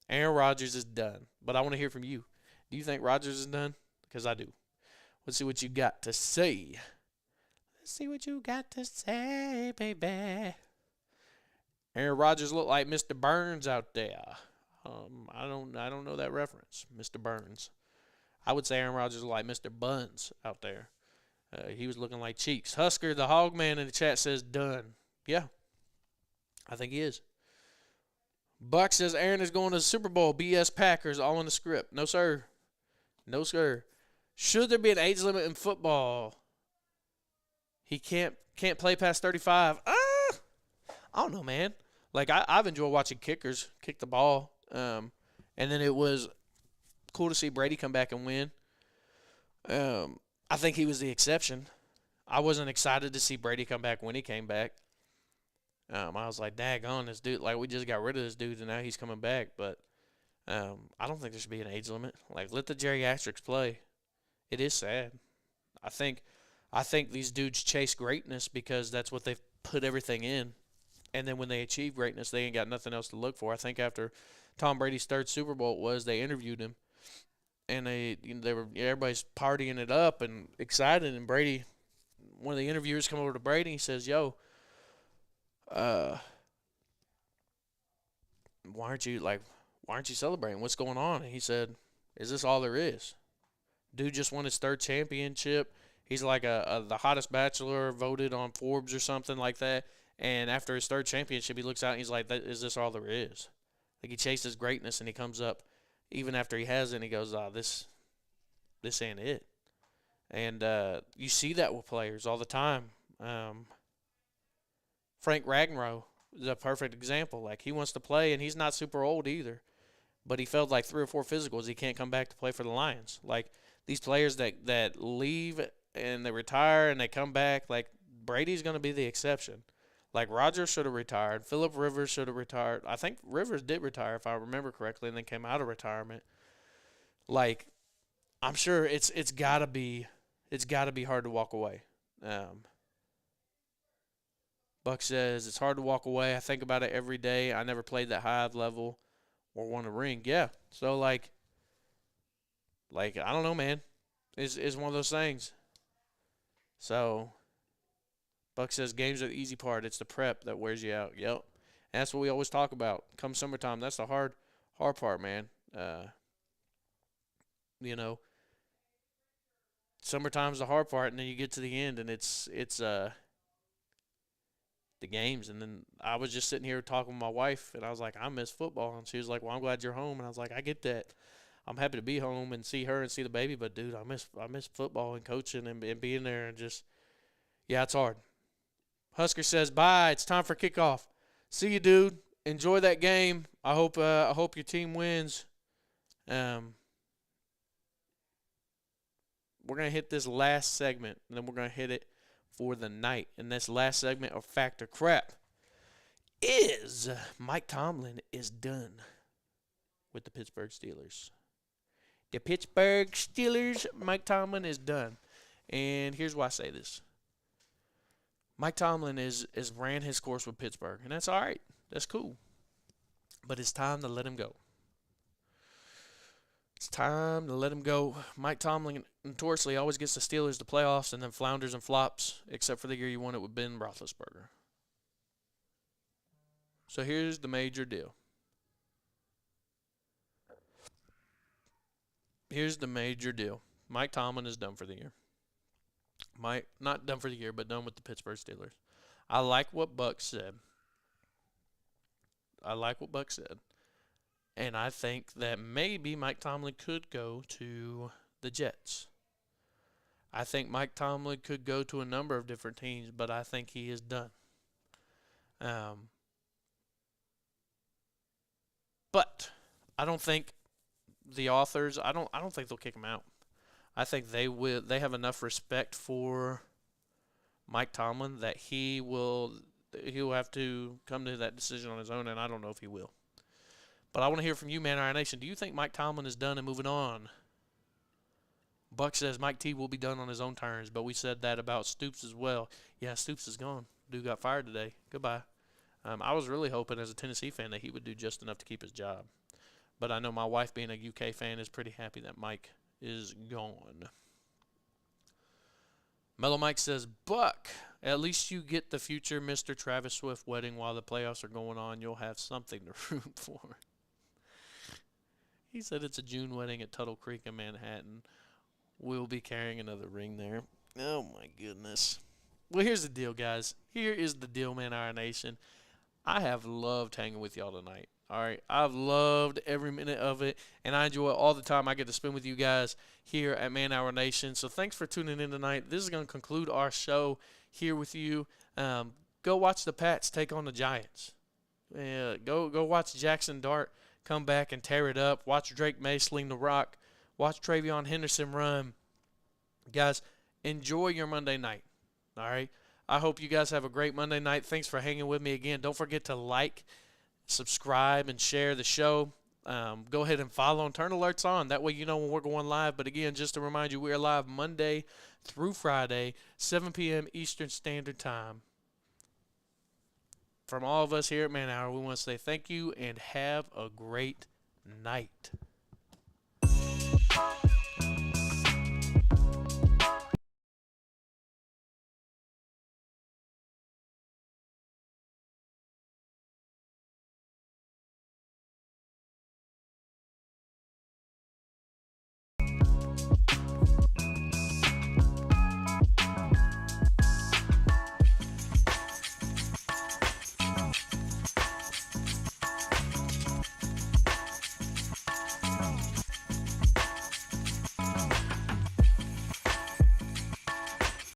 A: Aaron Rodgers is done, but I want to hear from you. Do you think Rodgers is done? Because I do. Let's see what you got to say. Let's see what you got to say, baby. Aaron Rodgers looked like Mr. Burns out there. I don't know that reference, Mr. Burns. I would say Aaron Rodgers looked like Mr. Buns out there. He was looking like Cheeks. Husker, the Hog Man in the chat says done. Yeah, I think he is. Buck says Aaron is going to the Super Bowl. BS Packers, all in the script. No, sir. No, sir. Should there be an age limit in football? He can't play past 35. I don't know, man. Like, I've enjoyed watching kickers kick the ball. And then it was cool to see Brady come back and win. I think he was the exception. I wasn't excited to see Brady come back when he came back. I was like, daggone, this dude. Like, we just got rid of this dude, and now he's coming back. But I don't think there should be an age limit. Like, let the geriatrics play. It is sad. I think these dudes chase greatness because that's what they've put everything in. And then when they achieve greatness, they ain't got nothing else to look for. I think after Tom Brady's third Super Bowl they interviewed him, and they were everybody's partying it up and excited. And Brady, one of the interviewers, come over to Brady and he says, "Yo, why aren't you celebrating? What's going on?" And he said, "Is this all there is? Dude just won his third championship. He's like the hottest bachelor voted on Forbes or something like that. And after his third championship, he looks out and he's like, is this all there is?" Like, he chases greatness and he comes up even after he has it and he goes, this ain't it. And you see that with players all the time. Frank Ragnow is a perfect example. Like, he wants to play and he's not super old either. But he failed like 3 or 4 physicals. He can't come back to play for the Lions. Like, these players that leave and they retire and they come back, like, Brady's going to be the exception. Like, Rodgers should have retired. Phillip Rivers should have retired. I think Rivers did retire, if I remember correctly, and then came out of retirement. Like, I'm sure it's gotta be hard to walk away. Buck says it's hard to walk away. I think about it every day. I never played that high level or won a ring. Yeah. So like I don't know, man. It's one of those things. So Buck says games are the easy part. It's the prep that wears you out. Yep. And that's what we always talk about. Come summertime, that's the hard part, man. Summertime's the hard part, and then you get to the end, and it's the games. And then I was just sitting here talking with my wife, and I was like, I miss football. And she was like, well, I'm glad you're home. And I was like, I get that. I'm happy to be home and see her and see the baby, but, dude, I miss football and coaching and being there and just, yeah, it's hard. Husker says, bye. It's time for kickoff. See you, dude. Enjoy that game. I hope your team wins. We're going to hit this last segment, and then we're going to hit it for the night. And this last segment of Factor Crap is Mike Tomlin is done with the Pittsburgh Steelers. The Pittsburgh Steelers, Mike Tomlin is done. And here's why I say this. Mike Tomlin is ran his course with Pittsburgh, and that's all right. That's cool. But it's time to let him go. It's time to let him go. Mike Tomlin notoriously always gets the Steelers to playoffs and then flounders and flops, except for the year you won it with Ben Roethlisberger. So here's the major deal. Mike Tomlin is done for the year. Not done for the year, but done with the Pittsburgh Steelers. I like what Buck said. And I think that maybe Mike Tomlin could go to the Jets. I think Mike Tomlin could go to a number of different teams, but I think he is done. But I don't think the authors, I don't think they'll kick him out. I think they have enough respect for Mike Tomlin that he'll have to come to that decision on his own, and I don't know if he will. But I want to hear from you, Man Our Nation. Do you think Mike Tomlin is done and moving on? Buck says Mike T will be done on his own terms, but we said that about Stoops as well. Yeah, Stoops is gone. Dude got fired today. Goodbye. I was really hoping as a Tennessee fan that he would do just enough to keep his job. But I know my wife, being a UK fan, is pretty happy that Mike is gone. Mellow Mike says, Buck, at least you get the future Mr. Travis Swift wedding while the playoffs are going on. You'll have something to root for. He said it's a June wedding at Tuttle Creek in Manhattan. We'll be carrying another ring there. Oh, my goodness. Well, here's the deal, guys. Here is the deal, Man Our Nation. I have loved hanging with y'all tonight. All right, I've loved every minute of it, and I enjoy all the time I get to spend with you guys here at Man Our Nation. So thanks for tuning in tonight. This is going to conclude our show here with you. Go watch the Pats take on the Giants. Go watch Jackson Dart come back and tear it up. Watch Drake May sling the rock. Watch Travion Henderson run. Guys, enjoy your Monday night. All right? I hope you guys have a great Monday night. Thanks for hanging with me again. Don't forget to like, subscribe, and share the show. Go ahead and follow and turn alerts on. That way you know when we're going live. But again, just to remind you, we are live Monday through Friday, 7 p.m. Eastern Standard Time. From all of us here at Man Hour, we want to say thank you and have a great night.